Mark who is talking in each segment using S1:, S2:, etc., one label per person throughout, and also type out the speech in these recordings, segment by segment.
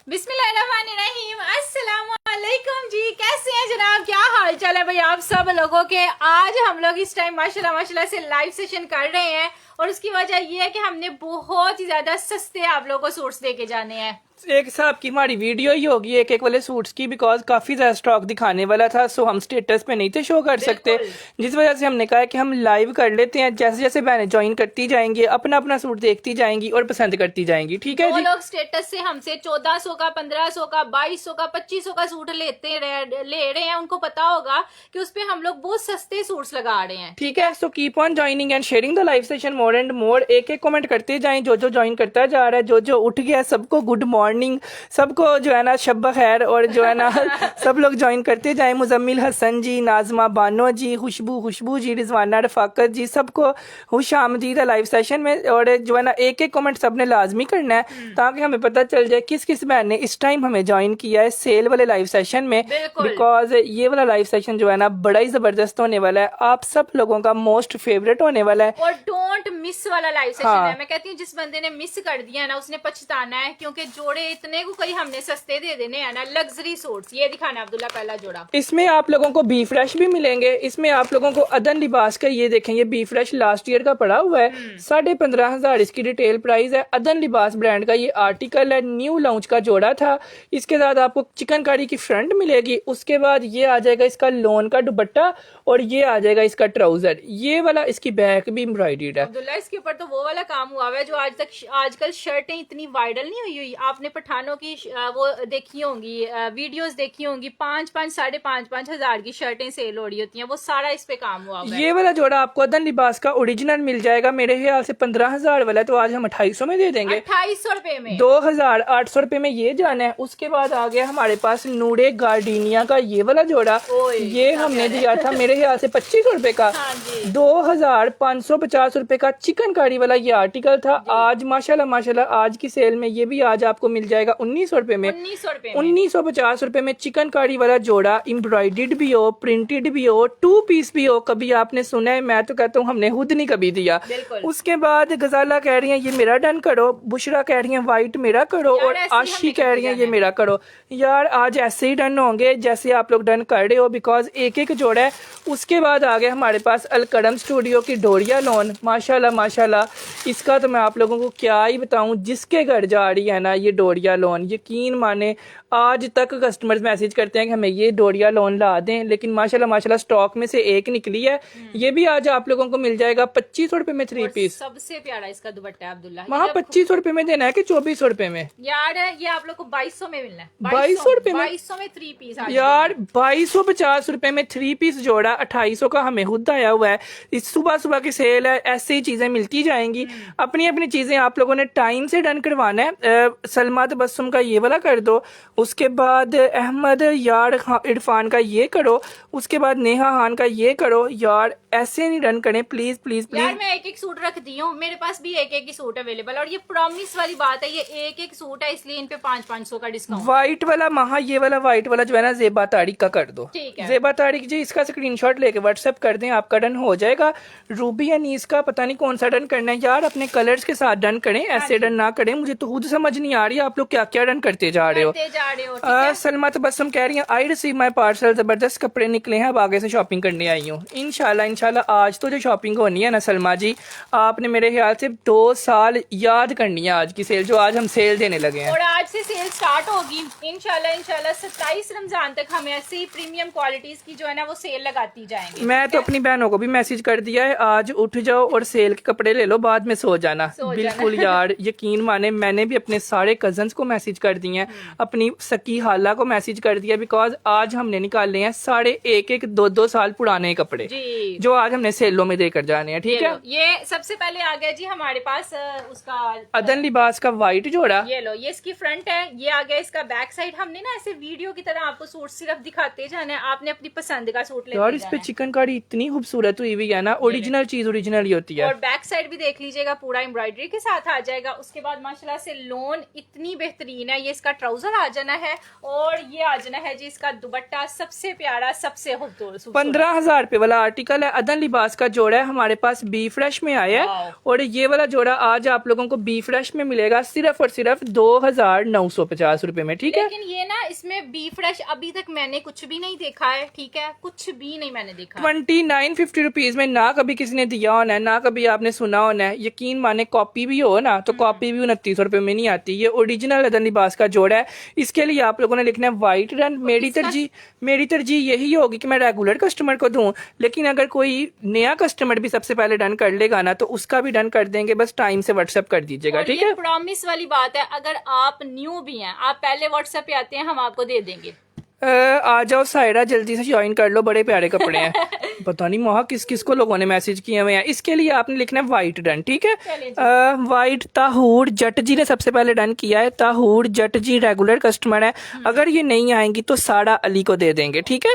S1: बिस्मिल्लाहिर्रहमानिर्रहीम, अस्सलाम वालेकुम जी। कैसे हैं जनाब, क्या हाल चाल है भाई आप सब लोगों के। आज हम लोग इस टाइम माशाल्लाह माशाल्लाह से लाइव सेशन कर रहे हैं और उसकी वजह ये है कि हमने बहुत ही ज्यादा सस्ते आप लोगों को सूट्स दे के जाने हैं।
S2: एक हिसाब की हमारी वीडियो ही होगी एक एक वाले सूट्स की, बिकॉज काफी ज्यादा स्टॉक दिखाने वाला था, सो हम स्टेटस पे नहीं थे शो कर सकते, जिस वजह से हमने कहा कि हम लाइव कर लेते हैं। जैसे जैसे बहनें ज्वाइन करती जाएंगी अपना अपना सूट देखती जाएंगी और पसंद करती जाएंगी। ठीक है
S1: वो
S2: जी।
S1: लोग स्टेटस से हमसे 1400 का, 1500 का, 2200 का, 2500 का सूट ले रहे हैं। उनको पता होगा कि उस पे हम लोग बहुत सस्ते सूट्स लगा रहे हैं।
S2: ठीक है, so keep on joining and sharing the live session more and more. एक एक कमेंट करते जाएं, जो ज्वाइन करता जा रहा है, जो उठ गया, सबको गुड मॉर्निंग, सबको जो है ना शब खैर, और जो है ना सब लोग ज्वाइन करते जाएं। मुजम्मिल हसन जी, नाजमा बानो जी, खुशबू जी, रिजवाना रफाकत जी, सबको खुश आमदीद है लाइव सेशन में। और जो है ना एक एक कमेंट सबने लाजमी करना है ताकि हमें पता चल जाए किस किस बहन ने इस टाइम हमें ज्वाइन किया है सेल वाले लाइव सेशन में, बिकॉज ये वाला लाइव सेशन जो है ना बड़ा ही जबरदस्त होने वाला है, आप सब लोगों का मोस्ट फेवरेट होने वाला है।
S1: और डोंट मिस वाला लाइव सेशन है। मैं कहती हूँ जिस बंदे ने मिस कर दिया है ना उसने पछताना है, क्योंकि जोड़े इतने को कहीं हमने सस्ते दे देने हैं ना। लग्जरी सूट्स ये दिखाना अब्दुल्ला, पहला जोड़ा।
S2: इसमें आप लोगों को बी फ्रेश भी मिलेंगे, इसमें आप लोगों को अदन लिबास का, ये देखें ये बी फ्रेश लास्ट ईयर का पड़ा हुआ है, 15,500 इसकी रिटेल प्राइस है। अदन लिबास ब्रांड का ये आर्टिकल है, न्यू लॉन्च का जोड़ा था। इसके साथ आपको चिकनकारी की फ्रंट मिलेगी, उसके बाद ये आ जाएगा इसका लोन का दुपट्टा और ये आ जाएगा इसका ट्राउजर। ये वाला इसकी बैक भी एम्ब्रॉयडर्ड है।
S1: अब्दुल्ला इसके ऊपर तो वो वाला काम हुआ है जो आजकल शर्टें इतनी वायरल नहीं हुई। आपने पठानों की वो देखी होंगी, वीडियोस देखी होंगी, 5-5, 5,500 हजार की शर्टें सेल हो रही होती हैं, वो सारा इस पे काम हुआ है।
S2: ये वाला जोड़ा आपको अदन लिबास का ओरिजिनल मिल जाएगा, मेरे ख्याल से 15,000 वाला है, तो आज हम 2800 में दे देंगे।
S1: 2800 रुपए में,
S2: 2,800 रुपए में ये जाना है। उसके बाद आ गया हमारे पास नूरे गार्डिनिया का ये वाला जोड़ा, ये हमने दिया था मेरे ख्याल से 2500 रुपए का। 2,550 रुपए का चिकनकारी वाला ये आर्टिकल था। आज माशाल्लाह आज की सेल में ये भी आज आपको मिल जाएगा 1900 रुपए में। 1950 रुपए में चिकनकारी वाला जोड़ा, एम्ब्रॉयडर्ड भी हो, प्रिंटेड भी हो, 2 पीस भी हो। कभी आपने सुना है? मैं तो कहता हूँ हमने खुद नहीं कभी दिया। उसके बाद गजाला कह रही है ये मेरा डन करो, बुशरा कह रही है व्हाइट मेरा करो, और आशी कह रही है ये मेरा करो। यार आज ऐसे ही डन होंगे जैसे आप लोग डन कर रहे हो, बिकॉज एक एक जोड़ा है। उसके बाद आ गया हमारे पास अलकरम स्टूडियो की डोरिया लोन। माशाल्लाह इसका तो मैं आप लोगों को क्या ही बताऊं, जिसके घर जा रही है ना ये डोरिया लोन, यकीन माने आज तक कस्टमर्स मैसेज करते हैं कि हमें ये डोरिया लोन ला दें, लेकिन माशाल्लाह स्टॉक में से एक निकली है। ये भी आज आप लोगों को मिल जाएगा 2500 रुपए में 3 पीस।
S1: सबसे प्यारा इसका दुपट्टा है अब्दुल्ला।
S2: वहाँ 2500 रुपए में देना है कि 2400 रुपए में?
S1: यार ये आप लोग को 2200 में मिलना है।
S2: 2200 रुपए में?
S1: 2200 में 3 पीस
S2: यार 2250 रुपए में 3 पीस जोड़ा, 2800 का हमें खुद आया हुआ है। इस सुबह की सेल है, ऐसे ही चीजें मिलती जाएंगी। अपनी अपनी चीजें आप लोगों ने टाइम से डन करवाना है। सलमा तबस्सुम का ये वाला कर दो, उसके बाद अहमद यार इरफान का ये करो, उसके बाद नेहा खान का ये करो। यार ऐसे नहीं डन करें प्लीज प्लीज प्लीज।
S1: यार मैं एक एक सूट रख दी हूँ, मेरे पास भी एक एक ही सूट अवेलेबल, और ये प्रॉमिस वाली बात है, ये एक एक सूट है इसलिए इन पे 500-500 का डिस्काउंट।
S2: व्हाइट वाला ये वाला व्हाइट वाला जो है ना जेबा तारिक का कर दो।
S1: ठीक है,
S2: जेबा तारिक जी इसका स्क्रीनशॉट लेके व्हाट्सएप कर दें, आपका डन हो जाएगा। रूबी अनीस का पता नहीं कौन सा डन करना है। यार अपने कलर्स के साथ डन करें, ऐसे डन ना करें। मुझे तो खुद समझ नहीं आ रही आप लोग क्या क्या डन करते जा रहे हो। सलमा तबस्सुम कह रही है आई रिसीव माई पार्सल, जबरदस्त कपड़े निकले हैं, अब आगे से शॉपिंग करने आई हूँ। इंशाल्लाह आज तो जो शॉपिंग होनी है ना सलमा जी, आपने मेरे ख्याल से 2 साल याद करनी है आज की सेल, जो आज हम सेल देने लगे हैं।
S1: और आज से सेल स्टार्ट होगी इंशाल्लाह 27 रमजान तक हम ऐसे ही प्रीमियम क्वालिटीज की जो है ना वो सेल लगाती जाएंगे।
S2: मैं तो अपनी बहनों को भी मैसेज कर दिया है, आज उठ जाओ और सेल के कपड़े ले लो, बाद में सो जाना। बिल्कुल यार यकीन माने मैंने भी अपने सारे कजन्स को मैसेज कर दिए हैं, अपनी सकी हाला को मैसेज कर दिया, बिकॉज आज हमने निकाले हैं साढ़े 1-2 साल पुराने कपड़े जो आज हमने सेलों में देकर जाने हैं। ठीक है,
S1: ये सबसे पहले आ गया जी हमारे पास उसका
S2: अदन लिबास का व्हाइट जोड़ा।
S1: ये लो, ये इसकी फ्रंट है, ये आ गया इसका बैक साइड। हमने ना ऐसे वीडियो की तरह आपको सूट सिर्फ दिखाते जाना है, आपने अपनी पसंद का सूट लेते
S2: यार इस पे चिकनकारी इतनी खूबसूरत हुई हुई है ना, ओरिजिनल चीज ओरिजिनल ही होती है।
S1: और और बैक साइड भी देख लीजिएगा, पूरा एम्ब्रॉयडरी के साथ आ जाएगा। उसके बाद माशाल्लाह से लोन इतनी बेहतरीन है। ये इसका ट्राउजर आ जाना है और ये आ जाना है जी इसका दुपट्टा, सबसे प्यारा, सबसे खूबसूरत।
S2: 15,000 रुपए वाला आर्टिकल है। अदन लिबास का जोड़ा है हमारे पास, बी फ्रेश में आया है और ये वाला जोड़ा आज आप लोगों को बी फ्रेश में मिलेगा सिर्फ और सिर्फ 2,950 रुपए में। ठीक है,
S1: लेकिन ये ना इसमें बी फ्रेश अभी तक मैंने कुछ भी नहीं देखा है। ठीक है, कुछ भी नहीं मैंने देखा।
S2: 2950 रुपीज में ना कभी किसी ने दिया होना है, ना कभी आपने सुना होना है। यकीन माने कॉपी भी हो ना तो कॉपी भी 2900 रुपए में नहीं आती। ये ओरिजिनल अदन लिबास का जोड़ा है। इसके लिए आप लोगों ने लिखना है व्हाइट रन। मेरी तरजीह यही होगी कि मैं रेगुलर कस्टमर को दूं, लेकिन अगर कोई नया कस्टमर भी सबसे पहले डन कर लेगा ना तो उसका भी डन कर देंगे, बस टाइम से व्हाट्सएप कर दीजिएगा। ठीक है,
S1: प्रॉमिस वाली बात है, अगर आप न्यू भी हैं, आप पहले व्हाट्सएप पे आते हैं, हम आपको दे देंगे।
S2: आ जाओ सायरा, जल्दी से ज्वाइन कर लो, बड़े प्यारे कपड़े हैं। पता नहीं वहाँ किस किस को लोगों ने मैसेज किए हुए हैं। इसके लिए आपने लिखना है व्हाइट डन। ठीक है, व्हाइट ताहूर जट जी ने सबसे पहले डन किया है। ताहूर जट जी रेगुलर कस्टमर है, अगर ये नहीं आएंगी तो सारा अली को दे देंगे। ठीक है,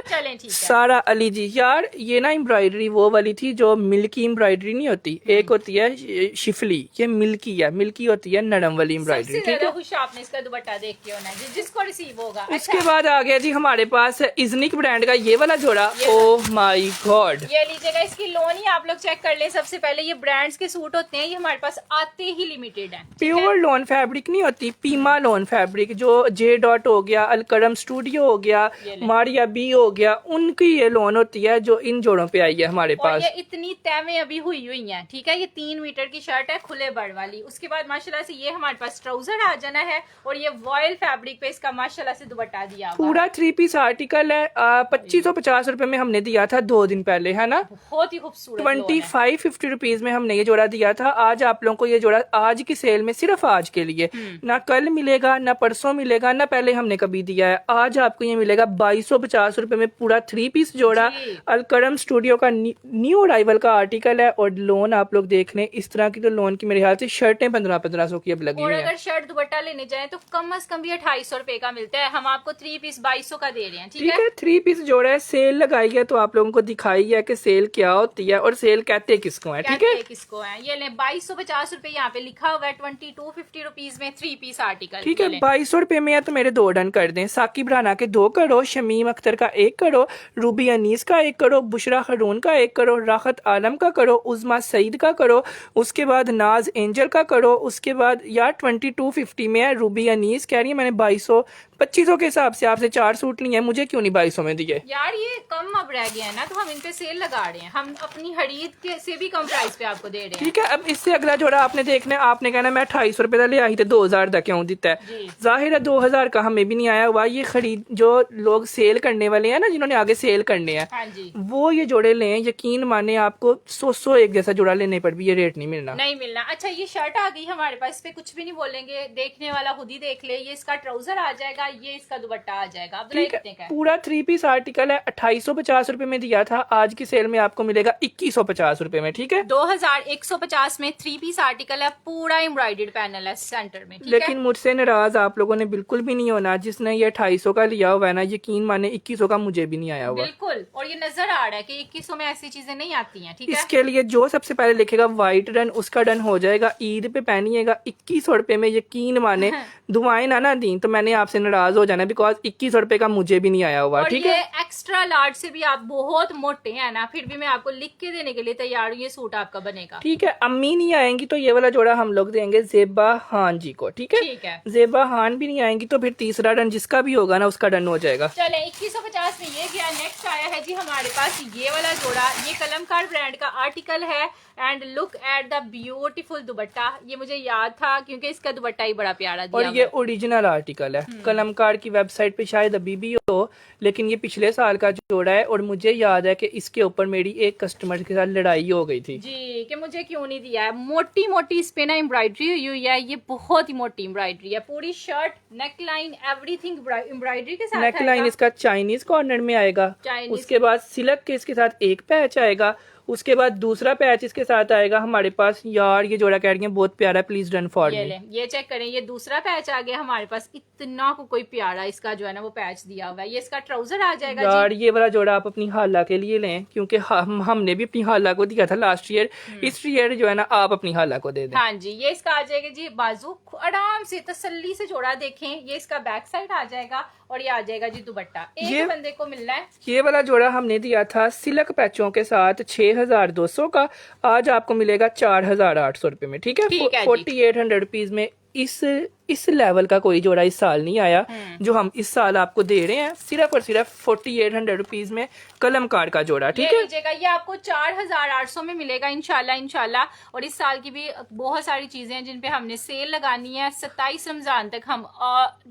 S2: सारा अली जी। यार ये ना एम्ब्रॉयडरी वो वाली थी जो मिल्की एम्ब्रॉयडरी नहीं होती, एक होती है शिफली, ये मिल्की है, मिल्की होती है नरम वाली एम्ब्रॉयडरी। ठीक है,
S1: आपने इसका दुपट्टा देख के होना है जिसको रिसीव होगा।
S2: उसके बाद आ गया जी हमारे पास इजनिक ब्रांड का ये वाला जोड़ा। ओह माय गॉड,
S1: ये लीजिएगा, इसकी लोन ही आप लोग चेक कर लें। सबसे पहले ये ब्रांड्स के सूट होते हैं, ये हमारे पास आते ही लिमिटेड है।
S2: प्योर लोन फैब्रिक नहीं होती, पीमा लोन फैब्रिक, जो जे डॉट हो गया, अलकरम स्टूडियो हो गया, मारिया बी हो गया, उनकी ये लोन होती है जो इन जोड़ों पे आई है हमारे पास।
S1: ये इतनी तैमें अभी हुई हैं। ठीक है, ये 3 मीटर की शर्ट है खुले बड़ वाली। उसके बाद माशाल्लाह से ये हमारे पास ट्राउजर आ जाना है और ये वॉयल फैब्रिक पे इसका माशाल्लाह से दुपट्टा दिया
S2: पूरा 3 पीस आर्टिकल है। 2550 रुपए में हमने दिया था 2 दिन पहले, है ना।
S1: बहुत ही खूबसूरत
S2: 2550 रुपीज में हमने ये जोड़ा दिया था। आज आप लोगों को ये जोड़ा आज की सेल में सिर्फ आज के लिए, ना कल मिलेगा, ना परसों मिलेगा, ना पहले हमने कभी दिया है। आज आपको ये मिलेगा 2250 रुपए में पूरा 3 पीस जोड़ा। अलकरम स्टूडियो का न्यू अराइवल का आर्टिकल है और लोन आप लोग देख लें। इस तरह की तो लोन की मेरे ख्याल से शर्टें 1500 की अब लगी हुई है।
S1: अगर शर्ट दुपट्टा लेने जाए तो कम से कम भी 2800 रुपए का मिलता है। हम आपको 3 पीस 2200 का दे रहे हैं। ठीक है,
S2: 3 पीस जोड़ा है, सेल लगाई है तो आप लोगों को दिखाई है कि सेल क्या होती है और सेल कहते किसको है। ठीक है,
S1: किसको है ये ले 2250 रुपए यहाँ पे लिखा हुआ है। 2250 रुपीज में 3 पीस आर्टिकल।
S2: ठीक है, 2200 रुपए में है तो मेरे 2 डन कर दें। साकिब राना के 2 करो, शमीम अख्तर का 1 करो, रूबी अनीस का 1 करो, बुशरा खरून का 1 करो, राहत आलम का करो, उज़मा सईद का करो, उसके बाद नाज एंजल का करो। उसके बाद यार 2250 में है, रूबी अनीस कह रही है मैंने 2200 2500 के हिसाब से आपसे 4 सूट लिए हैं, मुझे क्यों नहीं 2200 में दिए?
S1: यार ये कम अब रह गया है ना, तो हम इन पे सेल लगा रहे हैं। हम अपनी खरीद के से भी कम प्राइस पे आपको दे रहे हैं।
S2: ठीक है, अब इससे अगला जोड़ा आपने देखना है, आपने कहना मैं 2800 रुपए का ले आई थे 2000 का क्यों देता है। जाहिर है 2000 का हमें भी नहीं आया हुआ। ये खरीद जो लोग सेल करने वाले हैं ना, जिन्होंने आगे सेल करने हैं, वो ये जोड़े लें। यकीन माने आपको 100 एक जैसा जोड़ा लेने पर भी ये रेट नहीं मिलना।
S1: अच्छा, ये शर्ट आ गई हमारे पास, इस पे कुछ भी नहीं बोलेंगे, देखने वाला खुद ही देख ले। ये इसका ट्राउजर आ जाएगा, ये इसका दुपट्टा आ जाएगा।
S2: ठीक है, पूरा 3 पीस आर्टिकल है। 2850 रुपए में दिया था, आज की सेल में आपको मिलेगा 2150 रुपए में। ठीक है,
S1: 2150 में 3 पीस आर्टिकल है, पूरा एम्ब्रॉयडर्ड पैनल है सेंटर में।
S2: लेकिन मुझसे नाराज आप लोगों ने बिल्कुल भी नहीं होना। जिसने ये 2800 का लिया हुआ है ना, यकीन माने 2100 का मुझे भी नहीं आया हुआ।
S1: बिल्कुल, और ये नजर आ रहा है कि 2100 में ऐसी चीजें नहीं आती हैं। ठीक है,
S2: इसके लिए जो सबसे पहले लिखेगा व्हाइट डन, उसका डन हो जाएगा। ईद पे पहनिएगा 2100 रुपए में। यकीन माने दुआएं ना दी तो मैंने आपसे नाराज हो जाना, बिकॉज 2100 रुपए का मुझे भी नहीं आया हुआ। ठीक है,
S1: एक्स्ट्रा लार्ज से भी आप बहुत मोटे हैं ना, फिर भी मैं आपको लिख के देने के लिए तैयार हूँ, ये सूट आपका बनेगा।
S2: ठीक है, अम्मी नहीं आएंगी तो ये वाला जोड़ा हम लोग देंगे जेबा खान जी को। ठीक है, जेबा खान भी नहीं आएंगी तो फिर तीसरा डन जिसका भी होगा ना उसका डन हो जाएगा।
S1: चले 2150 में ये गया। नेक्स्ट आया है जी हमारे पास ये वाला जोड़ा। ये कलमकार ब्रांड का आर्टिकल है and look at the beautiful दुपट्टा। ये मुझे याद था क्योंकि इसका दुपट्टा ही बड़ा प्यारा दिया
S2: और ये ओरिजिनल आर्टिकल है। कलमकार की वेबसाइट पे शायद अभी भी हो, लेकिन ये पिछले साल का जोड़ा है और मुझे याद है कि इसके ऊपर मेरी एक कस्टमर के साथ लड़ाई हो गई थी
S1: जी कि मुझे क्यों नहीं दिया है। मोटी मोटी इस पे ना एम्ब्रॉयडरी हुई है, ये बहुत ही मोटी एम्ब्रॉयडरी है। पूरी shirt neck line everything embroidery के साथ।
S2: नेक लाइन इसका चाइनीज कॉर्नर में आएगा, उसके बाद सिल्क के इसके साथ एक पैच आएगा, उसके बाद दूसरा पैच इसके साथ आएगा हमारे पास। यार ये जोड़ा कह रही है बहुत प्यारा, प्लीज डन फॉर
S1: ये
S2: मी।
S1: ले, ये चेक करें, ये दूसरा पैच आ गया हमारे पास। इतना को कोई प्यारा इसका जो है ना वो पैच दिया हुआ है। ये इसका ट्राउजर आ जाएगा
S2: यार
S1: जी।
S2: ये वाला जोड़ा आप अपनी हाला के लिए लें, क्योंकि हमने भी अपनी हाला को दिया था लास्ट ईयर। इस ईयर जो है ना आप अपनी हाला को दे दें।
S1: हाँ जी, ये इसका आ जाएगा जी बाजू, आराम से तसल्ली से जोड़ा देखें। ये इसका बैक साइड आ जाएगा और ये आ जाएगा जी दुपट्टा। एक बंदे को मिलना है।
S2: ये वाला जोड़ा हमने दिया था सिल्क पैचों के साथ 6200 का, आज आपको मिलेगा 4800 रुपए में। ठीक है, 4800 रुपीज में इस लेवल का कोई जोड़ा इस साल नहीं आया जो हम इस साल आपको दे रहे हैं। सिर्फ और सिर्फ 4800 रुपीज में कलमकार का जोड़ा। ठीक है,
S1: लीजिएगा, ये आपको 4800 में मिलेगा इंशाल्लाह। और इस साल की भी बहुत सारी चीजें हैं जिन पे हमने सेल लगानी है। 27 रमजान तक हम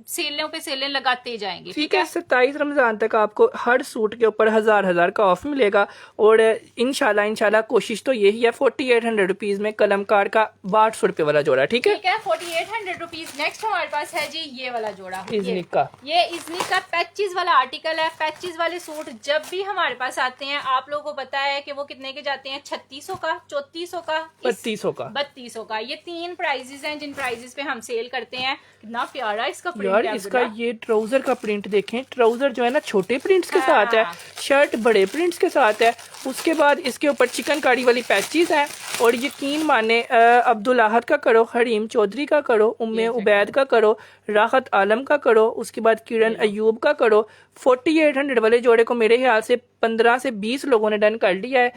S1: सेलों पे सेलें लगाते जाएंगे।
S2: ठीक है, 27 रमजान तक आपको हर सूट के ऊपर 1000 का ऑफ मिलेगा। और इंशाल्लाह कोशिश तो यही है 4800 रुपीज में कलमकार का 800 रुपए वाला जोड़ा। ठीक है,
S1: 4800 रुपीज। नेक्स्ट हमारे पास है जी ये वाला जोड़ा,
S2: इज़निक का।
S1: ये इज़निक का पैचेस वाला आर्टिकल है। पैचेस वाले सूट जब भी हमारे पास आते हैं आप लोगों को पता है कि वो कितने के जाते हैं, 3600 का, 3400 का, 3200 का। ये 3 प्राइजेस हैं जिन प्राइजेस पे हम सेल करते हैं। कितना प्यारा इसका प्रिंट
S2: यार
S1: है।
S2: इसका ये ट्राउजर का प्रिंट देखें, ट्राउजर जो है ना छोटे प्रिंट्स के साथ है, शर्ट बड़े प्रिंट्स के साथ है। उसके बाद इसके ऊपर चिकनकारी वाली पैचेस हैं। और यकीन माने अब्दुल अहद का करो, हरीम चौधरी का करो, उम्मे उबैद का करो, राहत आलम का करो, उसके बाद किरण अयूब का करो। 4800 वाले जोड़े को मेरे ख्याल से 15 से 20 लोगों ने डन कर लिया है।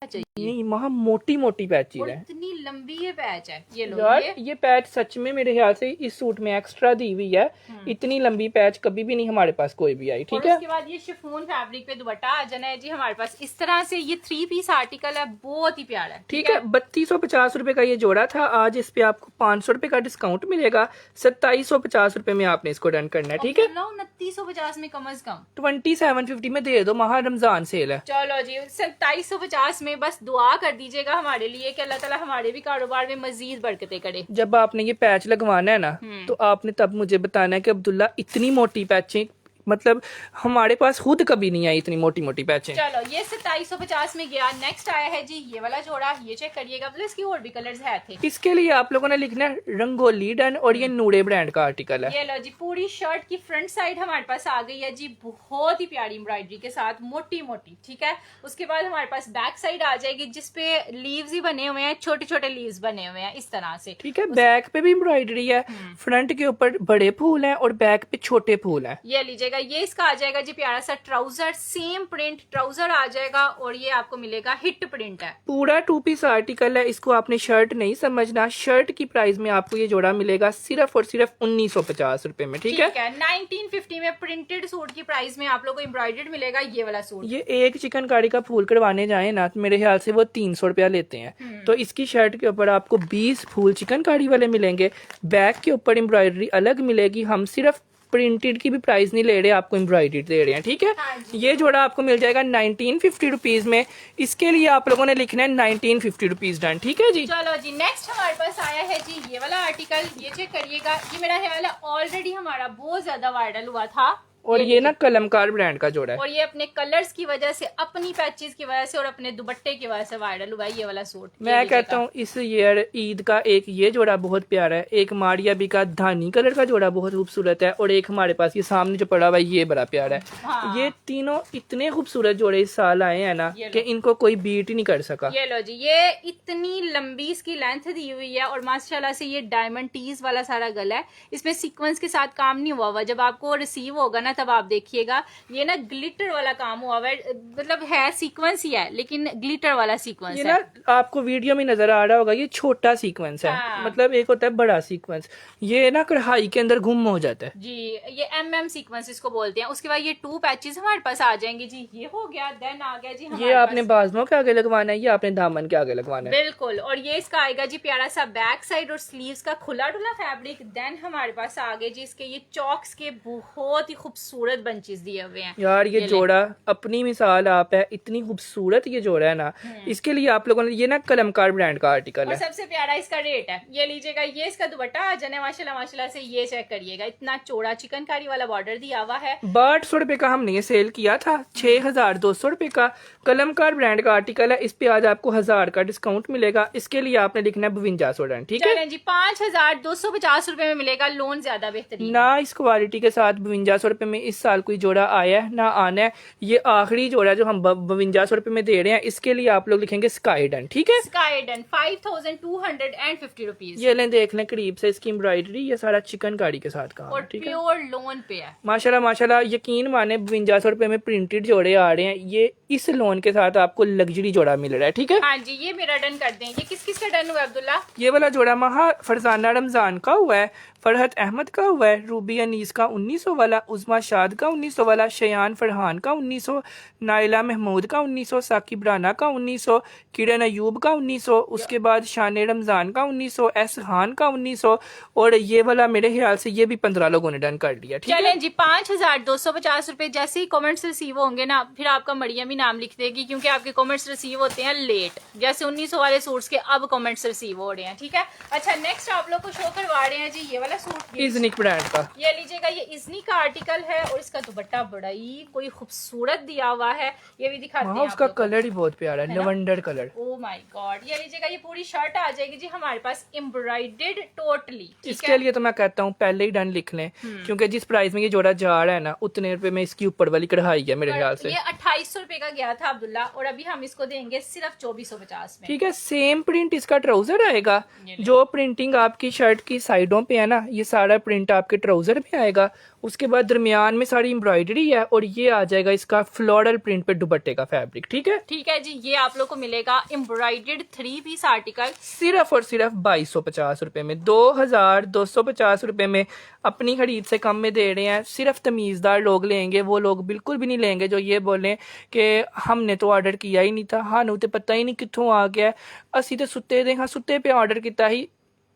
S2: नहीं, वहाँ मोटी मोटी पैचेस है,
S1: इतनी लंबी ये पैच है। ये लो,
S2: यार ये पैच सच में मेरे ख्याल से इस सूट में एक्स्ट्रा दी हुई है। इतनी लंबी पैच कभी भी नहीं हमारे पास कोई भी आई। ठीक है,
S1: उसके बाद ये शिफॉन फैब्रिक पे दुपट्टा आ जाना है जी हमारे पास इस तरह से। ये 3 पीस आर्टिकल है, बहुत ही प्यारा है।
S2: ठीक है, 3250 रुपए का ये जोड़ा था। आज इस पे आपको 500 रुपए का डिस्काउंट मिलेगा। 2750 रुपए में आपने इसको डन करना है। ठीक है,
S1: 2950 में कम से कम
S2: 2750 में दे दो, महा रमजान सेल है।
S1: चलो जी, 2750 में बस दुआ कर दीजिएगा हमारे लिए कि अल्लाह ताला हमारे भी कारोबार में मजीद बरकतें करे।
S2: जब आपने ये पैच लगवाना है ना तो आपने तब मुझे बताना है कि अब्दुल्ला इतनी मोटी पैचें, मतलब हमारे पास खुद कभी नहीं आई इतनी मोटी मोटी पैचें।
S1: चलो ये 2750 में गया। नेक्स्ट आया है जी ये वाला जोड़ा। ये चेक करिएगा, मतलब इसकी और भी कलर्स है थे।
S2: इसके लिए आप लोगों ने लिखना है रंगोली डन। और ये नूरे ब्रांड का आर्टिकल है।
S1: ये लो जी, पूरी शर्ट की फ्रंट साइड हमारे पास आ गई है जी, बहुत ही प्यारी एम्ब्रॉयडरी के साथ, मोटी मोटी। ठीक है, उसके बाद हमारे पास बैक साइड आ जाएगी जिसपे लीव्स ही बने हुए हैं, छोटे छोटे लीव्स बने हुए हैं इस तरह से।
S2: ठीक है, बैक पे भी एम्ब्रॉयडरी है, फ्रंट के ऊपर बड़े फूल हैं और बैक पे छोटे फूल हैं।
S1: ये लीजिएगा, ये इसका आ जाएगा जी प्यारा सा ट्राउजर, सेम प्रिंट ट्राउजर आ जाएगा। और ये आपको मिलेगा हिट प्रिंट है,
S2: पूरा 2 पीस आर्टिकल है। इसको आपने शर्ट नहीं समझना। शर्ट की प्राइस में आपको ये जोड़ा मिलेगा सिर्फ और सिर्फ 1950 रुपए में। ठीक है,
S1: 1950 में प्रिंटेड सूट की प्राइस में आप लोगों को एम्ब्रॉयडर्ड मिलेगा ये वाला सूट।
S2: ये एक चिकनकारी का फूल करवाने जाए ना तो मेरे ख्याल से वो 300 रुपया लेते हैं। तो इसकी शर्ट के ऊपर आपको 20 फूल चिकनकारी वाले मिलेंगे। बैक के ऊपर एम्ब्रॉयडरी अलग मिलेगी। हम सिर्फ प्रिंटेड की भी प्राइस नहीं ले रहे, आपको एम्ब्रॉयडरी दे रहे हैं। ठीक है, ये जोड़ा आपको मिल जाएगा 1950 रुपीज में। इसके लिए आप लोगों ने लिखना है 1950 रुपीज डन। ठीक है जी,
S1: चलो जी, नेक्स्ट हमारे पास आया है जी ये वाला आर्टिकल। ये चेक करिएगा, ये मेरा ख्याल है ऑलरेडी हमारा बहुत ज्यादा वायरल हुआ था।
S2: और ये ना कलमकार ब्रांड का जोड़ा है।
S1: और ये अपने कलर्स की वजह से, अपनी पैचेस की वजह से और अपने दुपट्टे की वजह से वायरल हुआ है ये वाला सूट।
S2: मैं कहता हूँ इस ईयर ईद का एक ये जोड़ा बहुत प्यारा है, एक मारिया बी का धानी कलर का जोड़ा बहुत खूबसूरत है, और एक हमारे पास ये सामने जो पड़ा हुआ है ये बड़ा प्यारा है।
S1: हाँ।
S2: ये तीनों इतने खूबसूरत जोड़े इस साल आए हैं ना कि इनको कोई बीट ही नहीं कर सका।
S1: ये लो जी, ये इतनी लंबी इसकी लेंथ दी हुई है और माशाल्लाह से ये डायमंड टीज वाला सारा गला है। इसमें सीक्वेंस के साथ काम नहीं हुआ हुआ। जब आपको रिसीव होगा ना तब आप देखिएगा, ये ना ग्लिटर वाला काम हुआ हुआ है। मतलब है सीक्वेंस ही है लेकिन ग्लिटर वाला सीक्वेंस
S2: ये
S1: है।
S2: ना आपको वीडियो में नजर आ रहा होगा, ये छोटा सीक्वेंस है।
S1: हाँ।
S2: मतलब एक होता है बड़ा सीक्वेंस, ये ना कढ़ाई के अंदर गुम हो जाता है
S1: जी। ये MM सीक्वेंस इसको बोलते हैं। उसके बाद ये 2 पैचेस हमारे पास आ जाएंगे जी। ये हो गया, देन आ गया जी
S2: ये आपने बाजुओं के आगे लगवाना है, ये आपने दामन के आगे लगवाना है।
S1: बिल्कुल। और ये इसका आएगा जी प्यारा सा बैक साइड और स्लीव्स का खुला डुला फैब्रिक। देन हमारे पास आ गए जी इसके ये चॉक्स के बहुत ही खूबसूरत खूबसूरत बंचेस दिए हुए हैं
S2: यार ये जोड़ा अपनी मिसाल आप है, इतनी खूबसूरत ये जोड़ा है ना। इसके लिए आप लोगों ने ये ना कलमकार ब्रांड का आर्टिकल
S1: और
S2: है।
S1: सबसे प्यारा इसका रेट है, ये लीजिएगा, ये इसका दुपट्टा आ जाने माशाल्लाह माशाल्लाह से, ये चेक करिएगा, इतना चौड़ा चिकनकारी वाला बॉर्डर दिया हुआ है।
S2: 800 रुपए का हमने ये सेल किया था, 6200 रुपए का कलमकार ब्रांड का आर्टिकल है। इस पे आज आपको 1000 का डिस्काउंट मिलेगा। इसके लिए आपने लिखना है 5200 डन, ठीक है
S1: जी। 5250 रुपए में मिलेगा, लोन ज्यादा बेहतरीन
S2: ना। इस क्वालिटी के साथ 5200 रुपए में इस साल कोई जोड़ा आया है ना आना है। ये आखिरी जोड़ा जो हम 5200 रुपए में दे रहे हैं, इसके लिए आप लोग लिखेंगे स्काई डन, ठीक है
S1: स्काई डन 5250 रुपीज।
S2: ये लें, देख लें करीब से इसकी एम्ब्रॉयडरी, ये सारा चिकनकारी के साथ काम
S1: और
S2: है, ठीक है
S1: प्योर लोन पे है
S2: माशाल्लाह माशाल्लाह। यकीन माने 5200 रुपए में प्रिंटेड जोड़े आ रहे हैं, ये इस लोन के साथ आपको लग्जरी जोड़ा मिल रहा है, ठीक है।
S1: हाँ जी, ये मेरा डन कर दें। ये किस किस का डन हुआ अब्दुल्ला?
S2: ये वाला जोड़ा महा फरजाना रमजान का हुआ है, फरहत अहमद का हुआ है, रूबी अनीस का 1900 वाला, उज़मा शाद का 1900 वाला, शयान फरहान का 1900, नाइला महमूद का 1900, साकिब राना का 1900, किरण अयूब का 1900, उसके बाद शान रमजान का 1900, एस खान का 1900, और ये वाला मेरे ख्याल से ये भी 15 लोगों ने डन कर दिया, ठीक है।
S1: चलें जी, 5250 रुपए। जैसे ही कमेंट्स रिसीव होंगे ना, फिर आपका मरियम भी नाम लिख देगी, क्योंकि आपके कमेंट्स रिसीव होते हैं लेट। जैसे 1900 वाले सूट्स के अब कमेंट्स रिसीव हो रहे हैं, ठीक है। अच्छा, नेक्स्ट आप लोग को शो करवा रहे हैं जी ये वाला सूट,
S2: इज़निक ब्रांड का।
S1: ये लीजिएगा, ये इज़नी का आर्टिकल है, और इसका दुपट्टा बड़ा ही कोई खूबसूरत दिया हुआ है। ये भी दिखाते हैं
S2: उसका
S1: आप लोगों को।
S2: कलर ही बहुत प्यारा है, lavender colour.
S1: Oh my God, ये लीजिएगा, ये पूरी शर्ट आ जाएगी जी हमारे पास एम्ब्रॉयडर्ड टोटली।
S2: इसके लिए तो मैं कहता हूँ पहले ही डन लिख लें, क्योंकि जिस प्राइस में ये जोड़ा जा रहा है ना, उतने रुपए में इसकी ऊपर वाली कढ़ाई है मेरे ख्याल से।
S1: ये 2800 रुपए का गया था अब्दुल्ला, और अभी हम इसको देंगे सिर्फ 2450 में,
S2: ठीक है। सेम प्रिंट इसका ट्राउजर आएगा, जो प्रिंटिंग आपकी शर्ट की साइडों पे है ना, ये सारा प्रिंट आपके ट्राउजर पे आएगा। उसके बाद दरमियान में सारी एम्ब्रॉयडरी है, और ये आ जाएगा इसका फ्लोरल प्रिंट पे दुपट्टे का फैब्रिक, ठीक है।
S1: ठीक है जी। ये आप लोग को मिलेगा एम्ब्रॉयडर्ड 3 पीस आर्टिकल
S2: सिर्फ और सिर्फ 2250 रुपए में, 2250 रुपए में अपनी खरीद से कम में दे रहे हैं। सिर्फ तमीजदार लोग लेंगे, वो लोग बिल्कुल भी नहीं लेंगे जो ये बोले कि हमने तो ऑर्डर किया ही नहीं था, हानू तो पता ही नहीं कितों आ गया, असी तो सुते दे, हाँ सुते पे ऑर्डर किया ही।